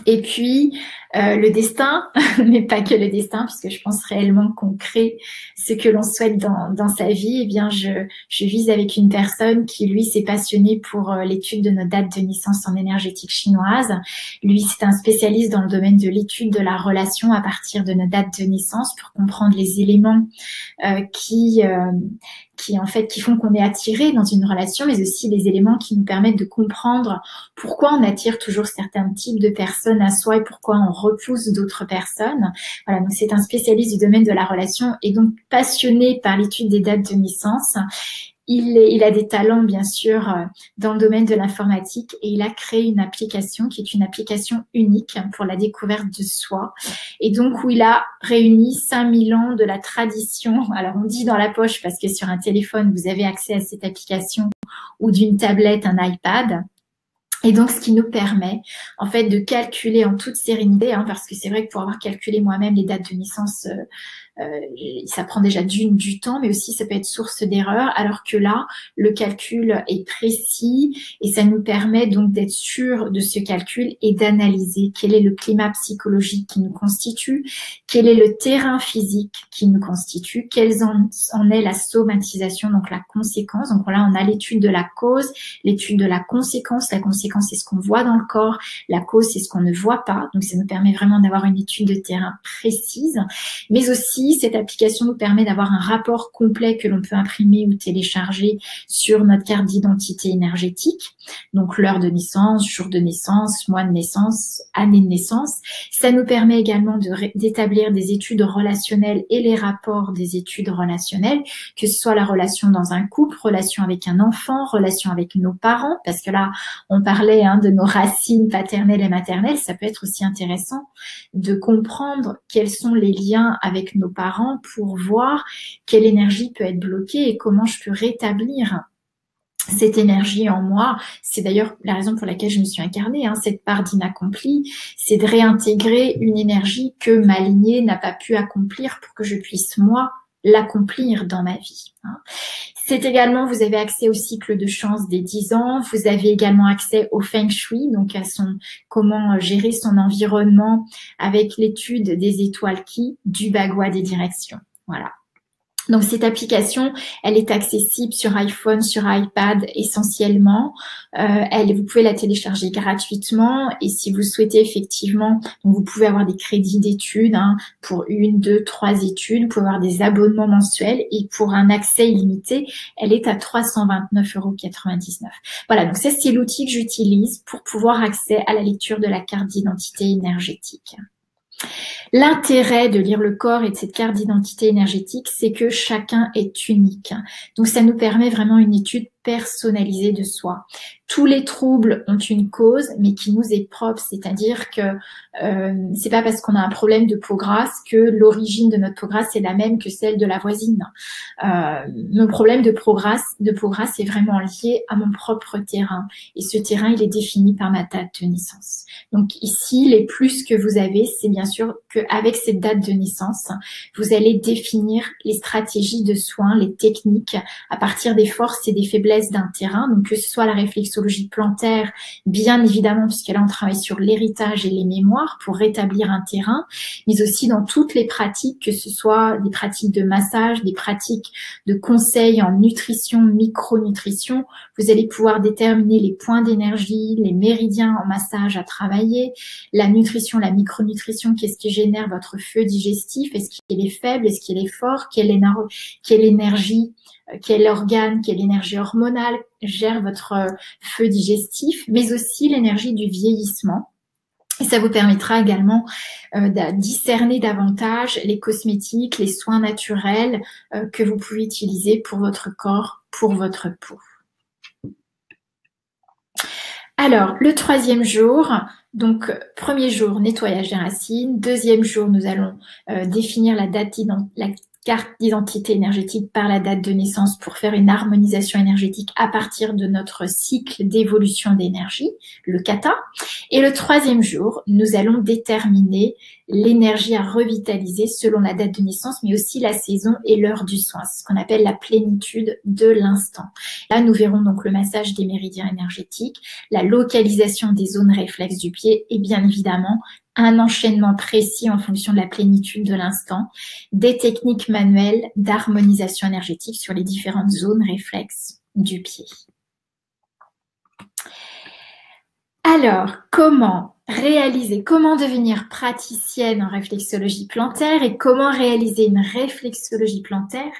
Et puis, le destin, mais pas que le destin, puisque je pense réellement qu'on crée ce que l'on souhaite dans sa vie. Eh bien, je vise avec une personne qui, lui, s'est passionné pour l'étude de nos dates de naissance en énergétique chinoise. Lui, c'est un spécialiste dans le domaine de l'étude de la relation à partir de nos dates de naissance pour comprendre les éléments qui font qu'on est attiré dans une relation, mais aussi les éléments qui nous permettent de comprendre pourquoi on attire toujours certains types de personnes à soi et pourquoi on repousse d'autres personnes. Voilà, donc c'est un spécialiste du domaine de la relation et donc passionné par l'étude des dates de naissance. Il a des talents, bien sûr, dans le domaine de l'informatique et il a créé une application qui est une application unique pour la découverte de soi. Et donc, où il a réuni 5000 ans de la tradition. Alors, on dit dans la poche parce que sur un téléphone, vous avez accès à cette application ou d'une tablette, un iPad. Et donc, ce qui nous permet, en fait, de calculer en toute sérénité, parce que c'est vrai que pour avoir calculé moi-même les dates de naissance, ça prend déjà du temps, mais aussi ça peut être source d'erreur, alors que là, le calcul est précis et ça nous permet donc d'être sûr de ce calcul et d'analyser quel est le climat psychologique qui nous constitue, quel est le terrain physique qui nous constitue, quelle en est la somatisation, donc la conséquence. Donc là, on a l'étude de la cause, l'étude de la conséquence. La conséquence, c'est ce qu'on voit dans le corps. La cause, c'est ce qu'on ne voit pas. Donc, ça nous permet vraiment d'avoir une étude de terrain précise. Mais aussi, cette application nous permet d'avoir un rapport complet que l'on peut imprimer ou télécharger sur notre carte d'identité énergétique. Donc, l'heure de naissance, jour de naissance, mois de naissance, année de naissance. Ça nous permet également d'établir des études relationnelles et les rapports des études relationnelles, que ce soit la relation dans un couple, relation avec un enfant, relation avec nos parents, parce que là, on parlait de nos racines paternelles et maternelles. Ça peut être aussi intéressant de comprendre quels sont les liens avec nos parents pour voir quelle énergie peut être bloquée et comment je peux rétablir cette énergie en moi. C'est d'ailleurs la raison pour laquelle je me suis incarnée, cette part d'inaccompli, c'est de réintégrer une énergie que ma lignée n'a pas pu accomplir pour que je puisse, moi, l'accomplir dans ma vie. C'est également, vous avez accès au cycle de chance des 10 ans, vous avez également accès au Feng Shui, donc à comment gérer son environnement avec l'étude des étoiles Qi, du Bagua des directions. Voilà. Donc, cette application, elle est accessible sur iPhone, sur iPad essentiellement. Vous pouvez la télécharger gratuitement et si vous souhaitez effectivement, donc vous pouvez avoir des crédits d'études pour 1, 2, 3 études. Vous pouvez avoir des abonnements mensuels et pour un accès illimité, elle est à 329,99 €. Voilà, donc ça, c'est l'outil que j'utilise pour pouvoir accéder à la lecture de la carte d'identité énergétique. L'intérêt de lire le corps et de cette carte d'identité énergétique, c'est que chacun est unique. Donc, ça nous permet vraiment une étude personnalisée de soi. Tous les troubles ont une cause, mais qui nous est propre, c'est-à-dire que c'est pas parce qu'on a un problème de peau grasse que l'origine de notre peau grasse est la même que celle de la voisine. Mon problème de peau grasse est vraiment lié à mon propre terrain, et ce terrain, il est défini par ma date de naissance. Donc ici, les plus que vous avez, c'est bien sûr qu'avec cette date de naissance, vous allez définir les stratégies de soins, les techniques à partir des forces et des faiblesses d'un terrain, donc que ce soit la réflexologie plantaire, bien évidemment, puisque là on travaille sur l'héritage et les mémoires pour rétablir un terrain, mais aussi dans toutes les pratiques, que ce soit des pratiques de massage, des pratiques de conseil en nutrition, micronutrition, vous allez pouvoir déterminer les points d'énergie, les méridiens en massage à travailler, la nutrition, la micronutrition, qu'est-ce qui génère votre feu digestif, est-ce qu'il est faible, est-ce qu'il est fort, quelle énergie, quel organe, quelle énergie hormonale gère votre feu digestif, mais aussi l'énergie du vieillissement. Et ça vous permettra également de discerner davantage les cosmétiques, les soins naturels que vous pouvez utiliser pour votre corps, pour votre peau. Alors, le 3e jour, donc premier jour, nettoyage des racines. 2e jour, nous allons définir la carte d'identité énergétique par la date de naissance pour faire une harmonisation énergétique à partir de notre cycle d'évolution d'énergie, le kata. Et le troisième jour, nous allons déterminer l'énergie à revitaliser selon la date de naissance, mais aussi la saison et l'heure du soin. C'est ce qu'on appelle la plénitude de l'instant. Là, nous verrons donc le massage des méridiens énergétiques, la localisation des zones réflexes du pied et bien évidemment un enchaînement précis en fonction de la plénitude de l'instant, des techniques manuelles d'harmonisation énergétique sur les différentes zones réflexes du pied. Alors, comment devenir praticienne en réflexologie plantaire et comment réaliser une réflexologie plantaire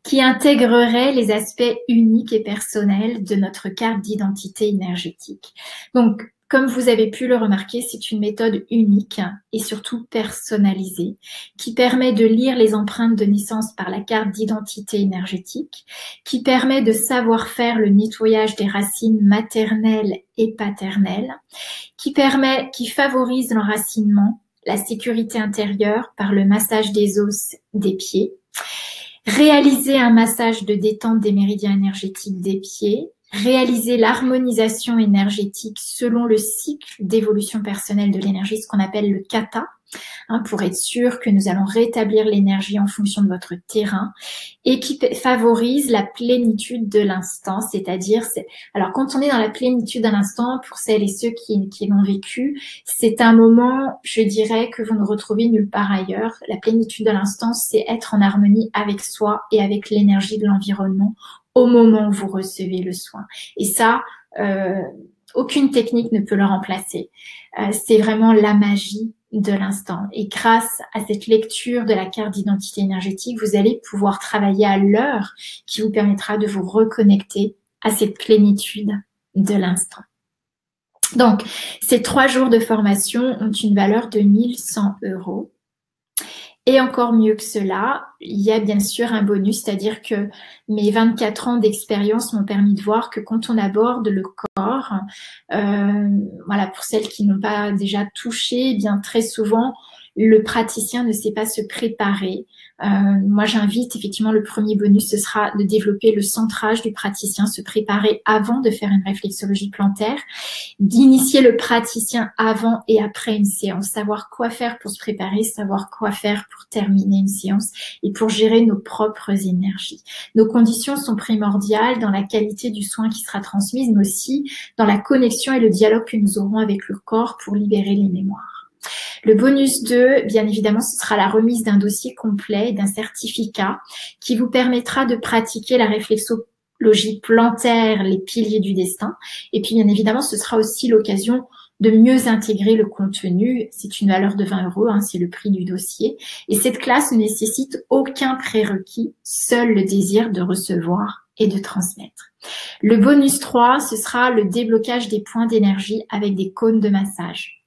qui intégrerait les aspects uniques et personnels de notre carte d'identité énergétique. Donc, comme vous avez pu le remarquer, c'est une méthode unique et surtout personnalisée qui permet de lire les empreintes de naissance par la carte d'identité énergétique, qui permet de savoir faire le nettoyage des racines maternelles et paternelles, qui favorise l'enracinement, la sécurité intérieure par le massage des os des pieds, réaliser un massage de détente des méridiens énergétiques des pieds, réaliser l'harmonisation énergétique selon le cycle d'évolution personnelle de l'énergie, ce qu'on appelle le kata, pour être sûr que nous allons rétablir l'énergie en fonction de votre terrain et qui favorise la plénitude de l'instant, c'est-à-dire, alors quand on est dans la plénitude de l'instant, pour celles et ceux qui l'ont vécu, c'est un moment, je dirais, que vous ne retrouvez nulle part ailleurs. La plénitude de l'instant, c'est être en harmonie avec soi et avec l'énergie de l'environnement au moment où vous recevez le soin. Et ça, aucune technique ne peut le remplacer. C'est vraiment la magie de l'instant. Et grâce à cette lecture de la carte d'identité énergétique, vous allez pouvoir travailler à l'heure qui vous permettra de vous reconnecter à cette plénitude de l'instant. Donc, ces 3 jours de formation ont une valeur de 1 100 €. Et encore mieux que cela, il y a bien sûr un bonus, c'est-à-dire que mes 24 ans d'expérience m'ont permis de voir que quand on aborde le corps, voilà, pour celles qui n'ont pas déjà touché, eh bien très souvent, le praticien ne sait pas se préparer. Moi, j'invite effectivement, le premier bonus, ce sera de développer le centrage du praticien, se préparer avant de faire une réflexologie plantaire, d'initier le praticien avant et après une séance, savoir quoi faire pour se préparer, savoir quoi faire pour terminer une séance et pour gérer nos propres énergies. Nos conditions sont primordiales dans la qualité du soin qui sera transmise, mais aussi dans la connexion et le dialogue que nous aurons avec le corps pour libérer les mémoires. Le bonus 2, bien évidemment, ce sera la remise d'un dossier complet, d'un certificat qui vous permettra de pratiquer la réflexologie plantaire, les piliers du destin. Et puis, bien évidemment, ce sera aussi l'occasion de mieux intégrer le contenu. C'est une valeur de 20 €, c'est le prix du dossier. Et cette classe ne nécessite aucun prérequis, seul le désir de recevoir et de transmettre. Le bonus 3, ce sera le déblocage des points d'énergie avec des cônes de massage.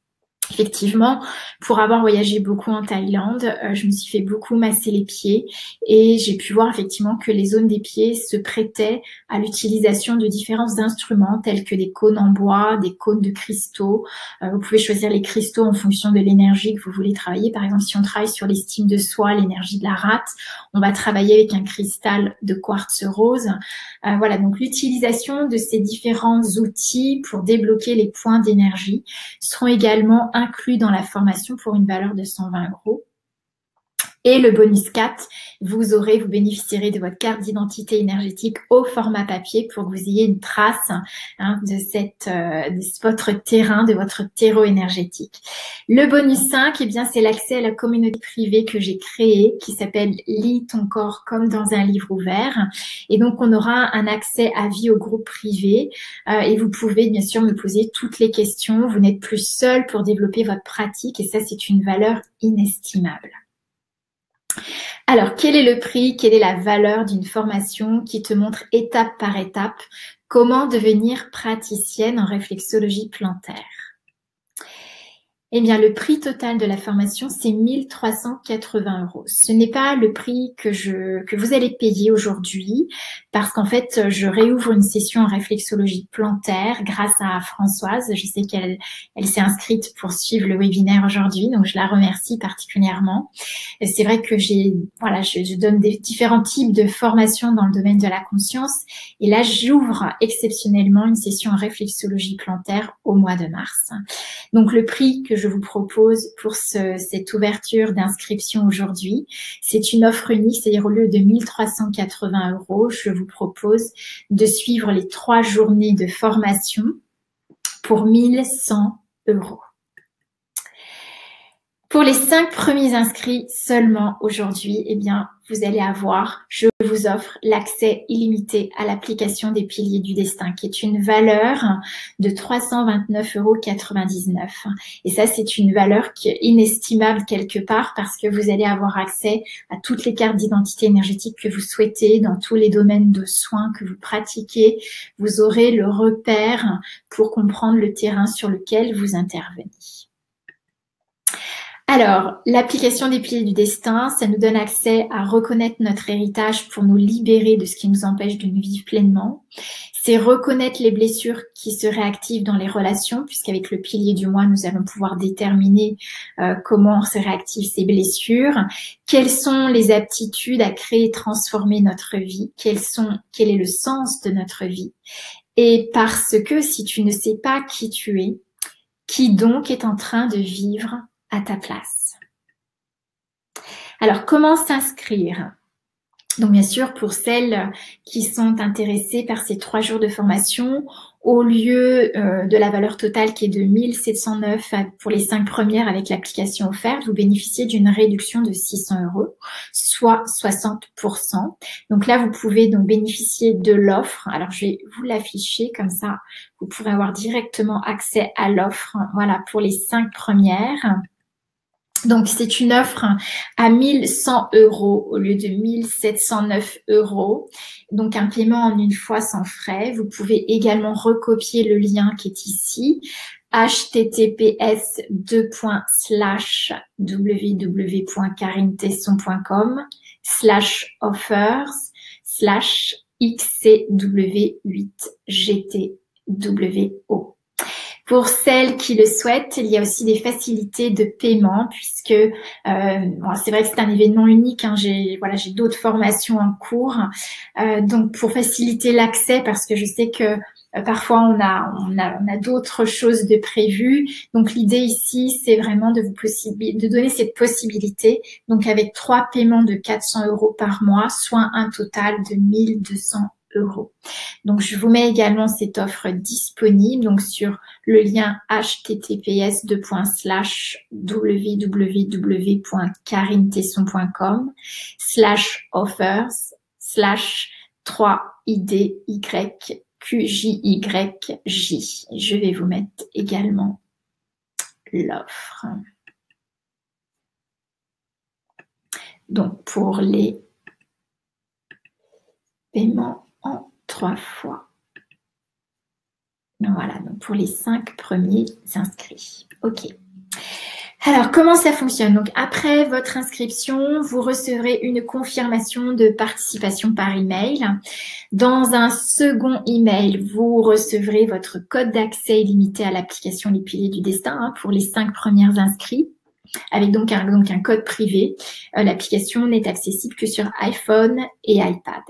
Effectivement, pour avoir voyagé beaucoup en Thaïlande, je me suis fait beaucoup masser les pieds et j'ai pu voir effectivement que les zones des pieds se prêtaient à l'utilisation de différents instruments tels que des cônes en bois, des cônes de cristaux. Vous pouvez choisir les cristaux en fonction de l'énergie que vous voulez travailler. Par exemple, si on travaille sur l'estime de soi, l'énergie de la rate, on va travailler avec un cristal de quartz rose. Voilà, donc l'utilisation de ces différents outils pour débloquer les points d'énergie seront également inclus dans la formation pour une valeur de 120 €. Et le bonus 4, vous bénéficierez de votre carte d'identité énergétique au format papier pour que vous ayez une trace de votre terrain, de votre terreau énergétique. Le bonus 5, eh bien, c'est l'accès à la communauté privée que j'ai créée qui s'appelle « Lis ton corps comme dans un livre ouvert ». Et donc, on aura un accès à vie au groupe privé et vous pouvez bien sûr me poser toutes les questions. Vous n'êtes plus seul pour développer votre pratique et ça, c'est une valeur inestimable. Alors, quel est le prix, quelle est la valeur d'une formation qui te montre étape par étape comment devenir praticienne en réflexologie plantaire? Eh bien, le prix total de la formation, c'est 1 380 €. Ce n'est pas le prix que vous allez payer aujourd'hui parce qu'en fait, je réouvre une session en réflexologie plantaire grâce à Françoise. Je sais qu'elle s'est inscrite pour suivre le webinaire aujourd'hui, donc je la remercie particulièrement. Et c'est vrai que je donne des différents types de formations dans le domaine de la conscience et là, j'ouvre exceptionnellement une session en réflexologie plantaire au mois de mars. Donc, le prix que je vous propose pour cette ouverture d'inscription aujourd'hui, c'est une offre unique, c'est-à-dire au lieu de 1 380 €, je vous propose de suivre les 3 journées de formation pour 1 100 €. Pour les 5 premiers inscrits seulement aujourd'hui, eh bien, vous allez avoir, je vous offre l'accès illimité à l'application des piliers du destin, qui est une valeur de 329,99 €. Et ça, c'est une valeur qui est inestimable quelque part parce que vous allez avoir accès à toutes les cartes d'identité énergétique que vous souhaitez dans tous les domaines de soins que vous pratiquez. Vous aurez le repère pour comprendre le terrain sur lequel vous intervenez. Alors, l'application des piliers du destin, ça nous donne accès à reconnaître notre héritage pour nous libérer de ce qui nous empêche de nous vivre pleinement. C'est reconnaître les blessures qui se réactivent dans les relations, puisqu'avec le pilier du moi, nous allons pouvoir déterminer comment se réactivent ces blessures, quelles sont les aptitudes à créer et transformer notre vie, quel est le sens de notre vie. Et parce que si tu ne sais pas qui tu es, qui donc est en train de vivre à ta place. Alors, comment s'inscrire? Donc, bien sûr, pour celles qui sont intéressées par ces 3 jours de formation, au lieu de la valeur totale qui est de 1 709 pour les 5 premières avec l'application offerte, vous bénéficiez d'une réduction de 600 €, soit 60%. Donc là, vous pouvez donc bénéficier de l'offre. Alors, je vais vous l'afficher comme ça, vous pourrez avoir directement accès à l'offre. Voilà, pour les 5 premières. Donc, c'est une offre à 1 100 € au lieu de 1 709 €. Donc, un paiement en une fois sans frais. Vous pouvez également recopier le lien qui est ici. https://www.carinetesson.com/offers/XCW8GTWO. Pour celles qui le souhaitent, il y a aussi des facilités de paiement puisque c'est vrai que c'est un événement unique. Hein, j'ai d'autres formations en cours, donc pour faciliter l'accès, parce que je sais que parfois on a d'autres choses de prévues. Donc l'idée ici, c'est vraiment de donner cette possibilité. Donc avec 3 paiements de 400 € par mois, soit un total de 1 200 €. Donc, je vous mets également cette offre disponible donc sur le lien https://www.carinetesson.com/3IDYQJYJ. Je vais vous mettre également l'offre. Donc, pour les paiements en 3 fois. Voilà, donc pour les 5 premiers inscrits. OK. Alors, comment ça fonctionne? Donc, après votre inscription, vous recevrez une confirmation de participation par email. Dans un second email, vous recevrez votre code d'accès illimité à l'application Les Piliers du Destin pour les 5 premières inscrits, avec donc un code privé. L'application n'est accessible que sur iPhone et iPad.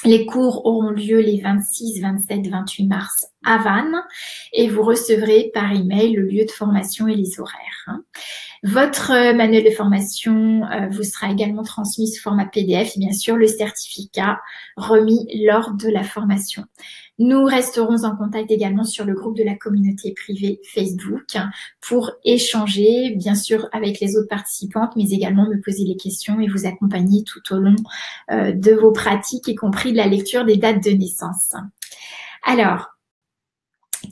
Les cours auront lieu les 26, 27, 28 mars à Vannes et vous recevrez par email le lieu de formation et les horaires. Votre manuel de formation vous sera également transmis sous format PDF et bien sûr le certificat remis lors de la formation. Nous resterons en contact également sur le groupe de la communauté privée Facebook pour échanger, bien sûr, avec les autres participantes, mais également me poser les questions et vous accompagner tout au long de vos pratiques, y compris de la lecture des dates de naissance. Alors,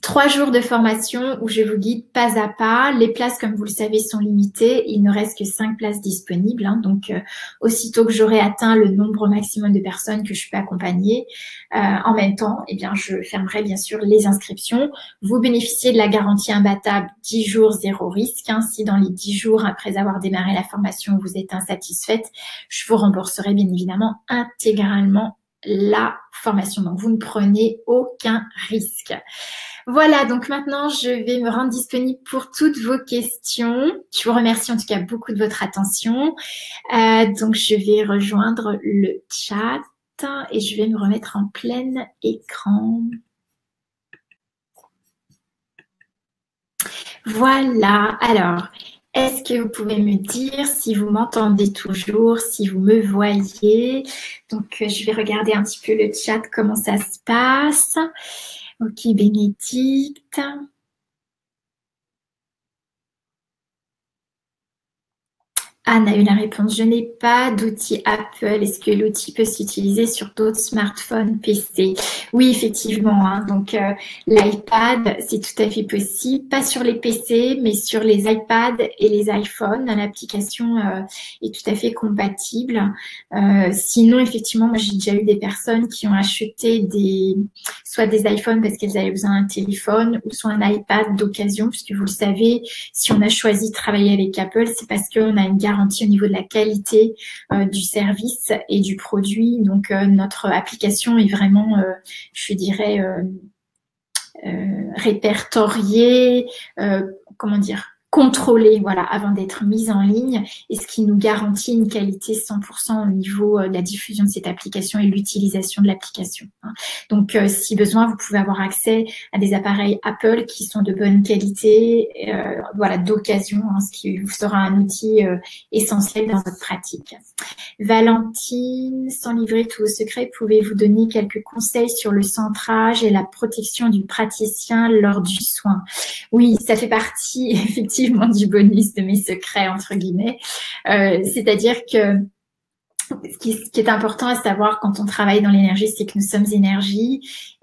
3 jours de formation où je vous guide pas à pas. Les places, comme vous le savez, sont limitées. Il ne reste que 5 places disponibles. Donc, aussitôt que j'aurai atteint le nombre maximum de personnes que je peux accompagner, en même temps, eh bien, je fermerai bien sûr les inscriptions. Vous bénéficiez de la garantie imbattable 10 jours, 0 risque. Si dans les 10 jours après avoir démarré la formation, vous êtes insatisfaite, je vous rembourserai bien évidemment intégralement la formation. Donc, vous ne prenez aucun risque. Voilà, donc maintenant, je vais me rendre disponible pour toutes vos questions. Je vous remercie en tout cas beaucoup de votre attention. Donc, je vais rejoindre le chat et je vais me remettre en plein écran. Voilà, alors, est-ce que vous pouvez me dire si vous m'entendez toujours, si vous me voyez? Donc, je vais regarder un petit peu le chat, comment ça se passe. Ok, Bénédicte. Anne a eu la réponse. Je n'ai pas d'outil Apple. Est-ce que l'outil peut s'utiliser sur d'autres smartphones, PC? Oui, effectivement. Donc, l'iPad, c'est tout à fait possible. Pas sur les PC, mais sur les iPads et les iPhones. L'application est tout à fait compatible. Sinon, effectivement, moi, j'ai déjà eu des personnes qui ont acheté soit des iPhones parce qu'elles avaient besoin d'un téléphone ou soit un iPad d'occasion, puisque vous le savez, si on a choisi de travailler avec Apple, c'est parce qu'on a une garantie au niveau de la qualité du service et du produit. Donc, notre application est vraiment, je dirais, répertoriée, comment dire, contrôlée, voilà, avant d'être mise en ligne, et ce qui nous garantit une qualité 100% au niveau de la diffusion de cette application et l'utilisation de l'application. Donc, si besoin, vous pouvez avoir accès à des appareils Apple qui sont de bonne qualité, voilà, d'occasion, ce qui vous sera un outil essentiel dans votre pratique. Valentine, sans livrer tous vos secrets, pouvez-vous donner quelques conseils sur le centrage et la protection du praticien lors du soin? Oui, ça fait partie effectivement du bonus de mes secrets, entre guillemets. C'est-à-dire que ce qui est important à savoir quand on travaille dans l'énergie, c'est que nous sommes énergie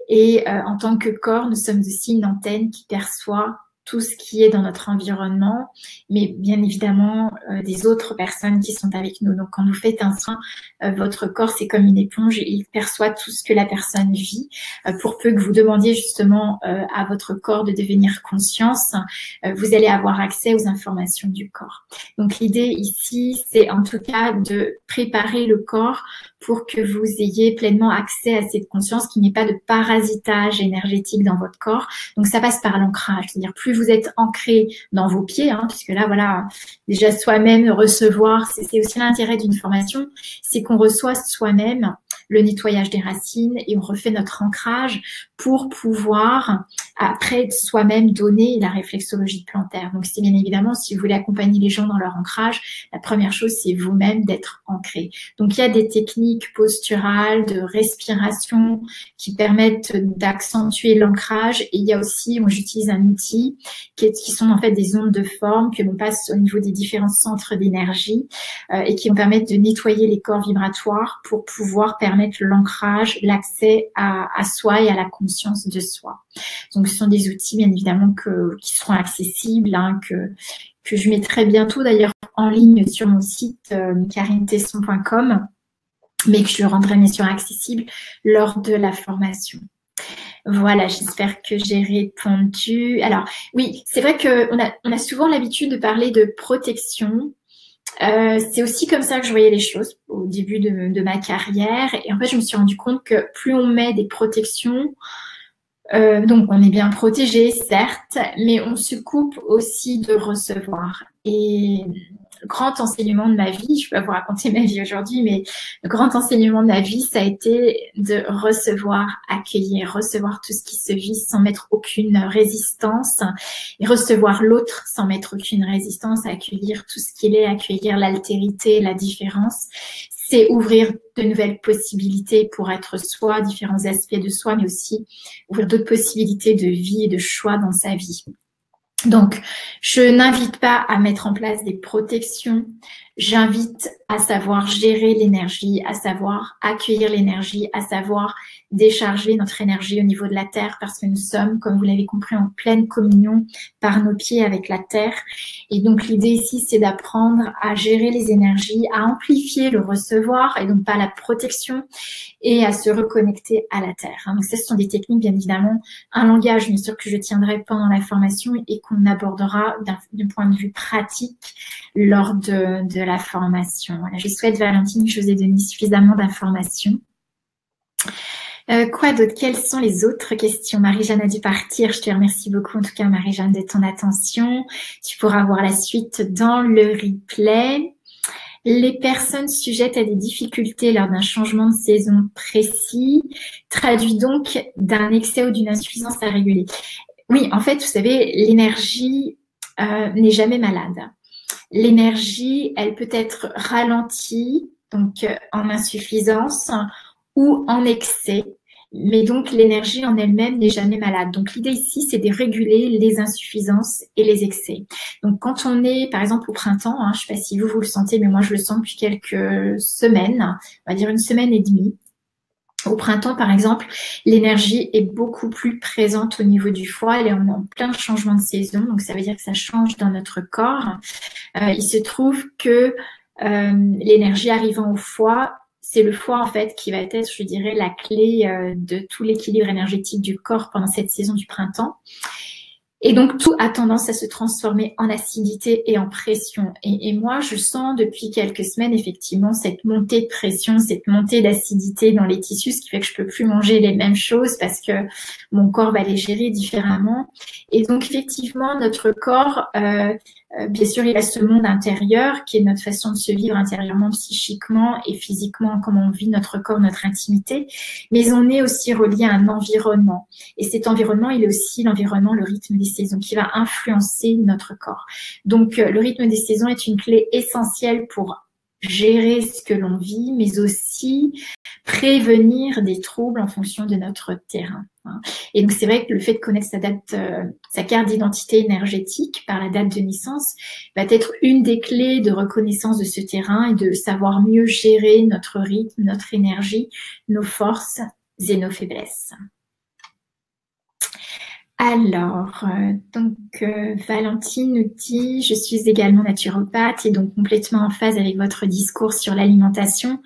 et en tant que corps, nous sommes aussi une antenne qui perçoit tout ce qui est dans notre environnement, mais bien évidemment des autres personnes qui sont avec nous. Donc, quand vous faites un soin, votre corps, c'est comme une éponge, il perçoit tout ce que la personne vit. Pour peu que vous demandiez justement à votre corps de devenir conscience, vous allez avoir accès aux informations du corps. Donc, l'idée ici, c'est en tout cas de préparer le corps pour que vous ayez pleinement accès à cette conscience, qu'il n'y ait pas de parasitage énergétique dans votre corps. Donc, ça passe par l'ancrage, c'est-à-dire plus vous êtes ancré dans vos pieds, puisque là, voilà, déjà soi-même recevoir, c'est aussi l'intérêt d'une formation, c'est qu'on reçoit soi-même le nettoyage des racines et on refait notre ancrage pour pouvoir après soi-même donner la réflexologie plantaire. Donc, c'est bien évidemment, si vous voulez accompagner les gens dans leur ancrage, la première chose, c'est vous-même d'être ancré. Donc, il y a des techniques posturales, de respiration qui permettent d'accentuer l'ancrage. Et il y a aussi, moi, j'utilise un outil qui sont en fait des ondes de forme que l'on passe au niveau des différents centres d'énergie et qui vont permettre de nettoyer les corps vibratoires pour pouvoir permettre l'ancrage, l'accès à soi et à la conscience de soi. Donc, ce sont des outils, bien évidemment, qui seront accessibles, que je mettrai bientôt, d'ailleurs, en ligne sur mon site karinetesson.com, mais que je rendrai, bien sûr, accessible lors de la formation. Voilà, j'espère que j'ai répondu. Alors, oui, c'est vrai qu'on a souvent l'habitude de parler de protection. C'est aussi comme ça que je voyais les choses au début de ma carrière. Et en fait, je me suis rendu compte que plus on met des protections, donc on est bien protégé, certes, mais on se coupe aussi de recevoir. Et le grand enseignement de ma vie, je peux vous raconter ma vie aujourd'hui, mais le grand enseignement de ma vie, ça a été de recevoir, accueillir, recevoir tout ce qui se vit sans mettre aucune résistance et recevoir l'autre sans mettre aucune résistance, accueillir tout ce qu'il est, accueillir l'altérité, la différence. C'est ouvrir de nouvelles possibilités pour être soi, différents aspects de soi, mais aussi ouvrir d'autres possibilités de vie et de choix dans sa vie. Donc, je n'invite pas à mettre en place des protections. J'invite à savoir gérer l'énergie, à savoir accueillir l'énergie, à savoir décharger notre énergie au niveau de la terre parce que nous sommes, comme vous l'avez compris, en pleine communion par nos pieds avec la terre. Et donc l'idée ici, c'est d'apprendre à gérer les énergies, à amplifier le recevoir et donc pas la protection et à se reconnecter à la terre. Donc ça, ce sont des techniques, bien évidemment, un langage, bien sûr, que je tiendrai pendant la formation et qu'on abordera d'un point de vue pratique lors de la formation. Voilà, je souhaite, Valentine, que je vous ai donné suffisamment d'informations. Quoi d'autre? Quelles sont les autres questions? Marie-Jeanne a dû partir. Je te remercie beaucoup, en tout cas, Marie-Jeanne, de ton attention. Tu pourras voir la suite dans le replay. Les personnes sujettes à des difficultés lors d'un changement de saison précis traduit donc d'un excès ou d'une insuffisance à réguler. Oui, en fait, vous savez, l'énergie n'est jamais malade. L'énergie, elle peut être ralentie, donc en insuffisance ou en excès. Mais donc, l'énergie en elle-même n'est jamais malade. Donc, l'idée ici, c'est de réguler les insuffisances et les excès. Donc, quand on est, par exemple, au printemps, je ne sais pas si vous le sentez, mais moi, je le sens depuis quelques semaines, on va dire une semaine et demie. Au printemps, par exemple, l'énergie est beaucoup plus présente au niveau du foie. Elle est en plein changement de saison, donc ça veut dire que ça change dans notre corps. Il se trouve que l'énergie arrivant au foie, c'est le foie, en fait, qui va être, je dirais, la clé de tout l'équilibre énergétique du corps pendant cette saison du printemps. Et donc, tout a tendance à se transformer en acidité et en pression. Et moi, je sens depuis quelques semaines, effectivement, cette montée de pression, cette montée d'acidité dans les tissus, ce qui fait que je peux plus manger les mêmes choses parce que mon corps va les gérer différemment. Et donc, effectivement, notre corps, bien sûr, il a ce monde intérieur qui est notre façon de se vivre intérieurement, psychiquement et physiquement, comment on vit notre corps, notre intimité. Mais on est aussi relié à un environnement. Et cet environnement, il est aussi l'environnement, le rythme des saisons qui va influencer notre corps. Donc, le rythme des saisons est une clé essentielle pour gérer ce que l'on vit, mais aussi prévenir des troubles en fonction de notre terrain. Et donc, c'est vrai que le fait de connaître sa date, sa carte d'identité énergétique par la date de naissance va être une des clés de reconnaissance de ce terrain et de savoir mieux gérer notre rythme, notre énergie, nos forces et nos faiblesses. Alors, Valentine nous dit « Je suis également naturopathe et donc complètement en phase avec votre discours sur l'alimentation,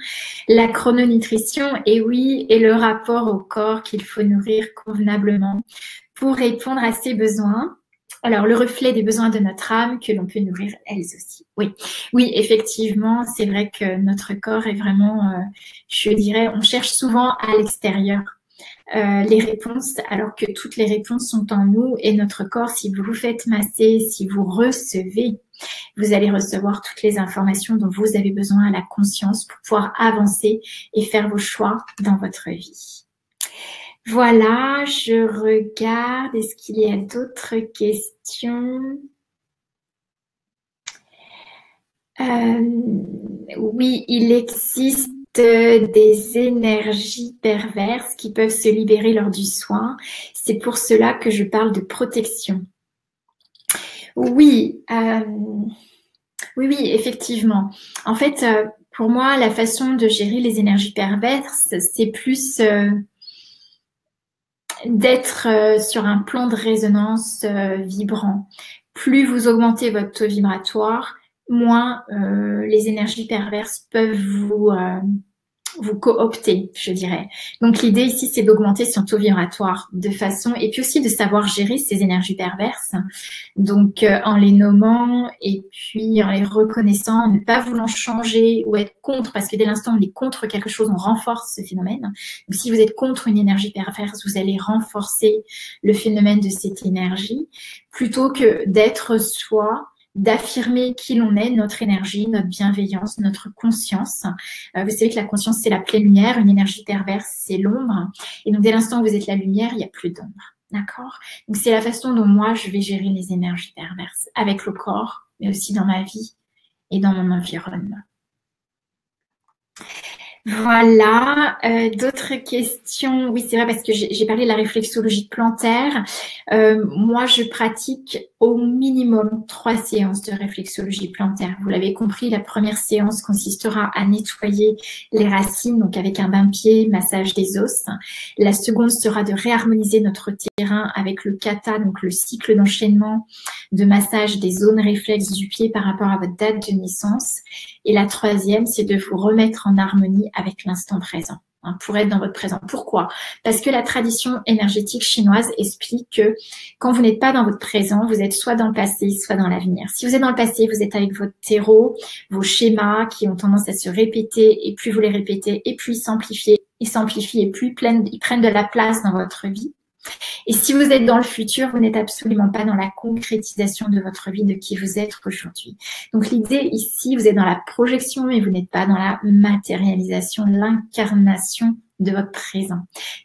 la chrononutrition et oui, et le rapport au corps qu'il faut nourrir convenablement pour répondre à ses besoins. » Alors, le reflet des besoins de notre âme que l'on peut nourrir elles aussi. Oui, oui, effectivement, c'est vrai que notre corps est vraiment, je dirais, on cherche souvent à l'extérieur les réponses, alors que toutes les réponses sont en nous et notre corps, si vous vous faites masser, si vous recevez, vous allez recevoir toutes les informations dont vous avez besoin à la conscience pour pouvoir avancer et faire vos choix dans votre vie. Voilà, je regarde, est-ce qu'il y a d'autres questions? Oui, il existe des énergies perverses qui peuvent se libérer lors du soin. C'est pour cela que je parle de protection. Oui, oui, effectivement. En fait, pour moi, la façon de gérer les énergies perverses, c'est plus d'être sur un plan de résonance vibrant. Plus vous augmentez votre taux vibratoire, moins les énergies perverses peuvent vous coopter, je dirais. Donc l'idée ici, c'est d'augmenter son taux vibratoire de façon, et puis aussi de savoir gérer ces énergies perverses. Donc en les nommant et puis en les reconnaissant, ne pas vouloir changer ou être contre, parce que dès l'instant où on est contre quelque chose, on renforce ce phénomène. Donc si vous êtes contre une énergie perverse, vous allez renforcer le phénomène de cette énergie, plutôt que d'être soi, d'affirmer qui l'on est, notre énergie, notre bienveillance, notre conscience. Vous savez que la conscience, c'est la pleine lumière, une énergie perverse, c'est l'ombre. Et donc, dès l'instant où vous êtes la lumière, il n'y a plus d'ombre. D'accord? Donc, c'est la façon dont moi, je vais gérer les énergies perverses avec le corps, mais aussi dans ma vie et dans mon environnement. Voilà, d'autres questions? Oui, c'est vrai parce que j'ai parlé de la réflexologie plantaire. Moi, je pratique au minimum 3 séances de réflexologie plantaire. Vous l'avez compris, la première séance consistera à nettoyer les racines, donc avec un bain-pied, massage des os. La seconde sera de réharmoniser notre terrain avec le kata, donc le cycle d'enchaînement de massage des zones réflexes du pied par rapport à votre date de naissance. Et la troisième, c'est de vous remettre en harmonie avec l'instant présent, pour être dans votre présent. Pourquoi? Parce que la tradition énergétique chinoise explique que quand vous n'êtes pas dans votre présent, vous êtes soit dans le passé, soit dans l'avenir. Si vous êtes dans le passé, vous êtes avec votre terreau, vos schémas qui ont tendance à se répéter, et plus vous les répétez, et plus ils s'amplifient, et plus ils prennent de la place dans votre vie. Et si vous êtes dans le futur, vous n'êtes absolument pas dans la concrétisation de votre vie, de qui vous êtes aujourd'hui. Donc l'idée ici, vous êtes dans la projection, mais vous n'êtes pas dans la matérialisation, l'incarnation de votre présent.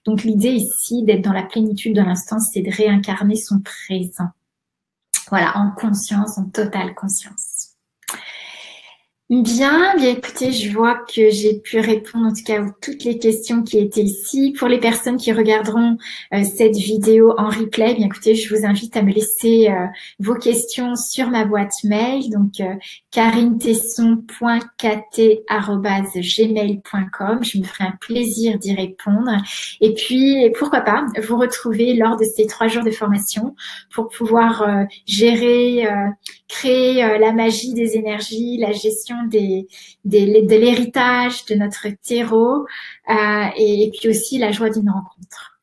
Donc l'idée ici d'être dans la plénitude de l'instant, c'est de réincarner son présent. Voilà, en conscience, en totale conscience. Bien, écoutez, je vois que j'ai pu répondre en tout cas à toutes les questions qui étaient ici. Pour les personnes qui regarderont cette vidéo en replay, bien écoutez, je vous invite à me laisser vos questions sur ma boîte mail, donc karinetesson.kt@gmail.com. Je me ferai un plaisir d'y répondre. Et puis, pourquoi pas, vous retrouver lors de ces 3 jours de formation pour pouvoir gérer, créer la magie des énergies, la gestion de l'héritage de notre terreau et puis aussi la joie d'une rencontre.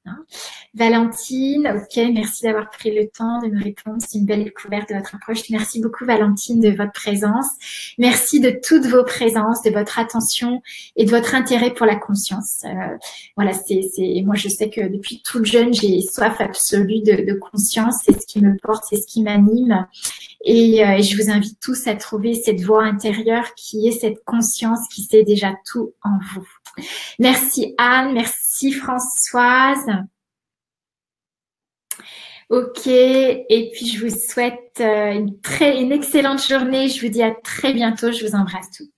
Valentine, ok, merci d'avoir pris le temps de me répondre. C'est une belle découverte de votre approche. Merci beaucoup Valentine de votre présence. Merci de toutes vos présences, de votre attention et de votre intérêt pour la conscience. Voilà, moi je sais que depuis toute jeune, j'ai soif absolue de conscience. C'est ce qui me porte, c'est ce qui m'anime. Et je vous invite tous à trouver cette voix intérieure qui est cette conscience qui sait déjà tout en vous. Merci Anne, merci Françoise. Ok, et puis je vous souhaite une excellente journée. Je vous dis à très bientôt. Je vous embrasse toutes.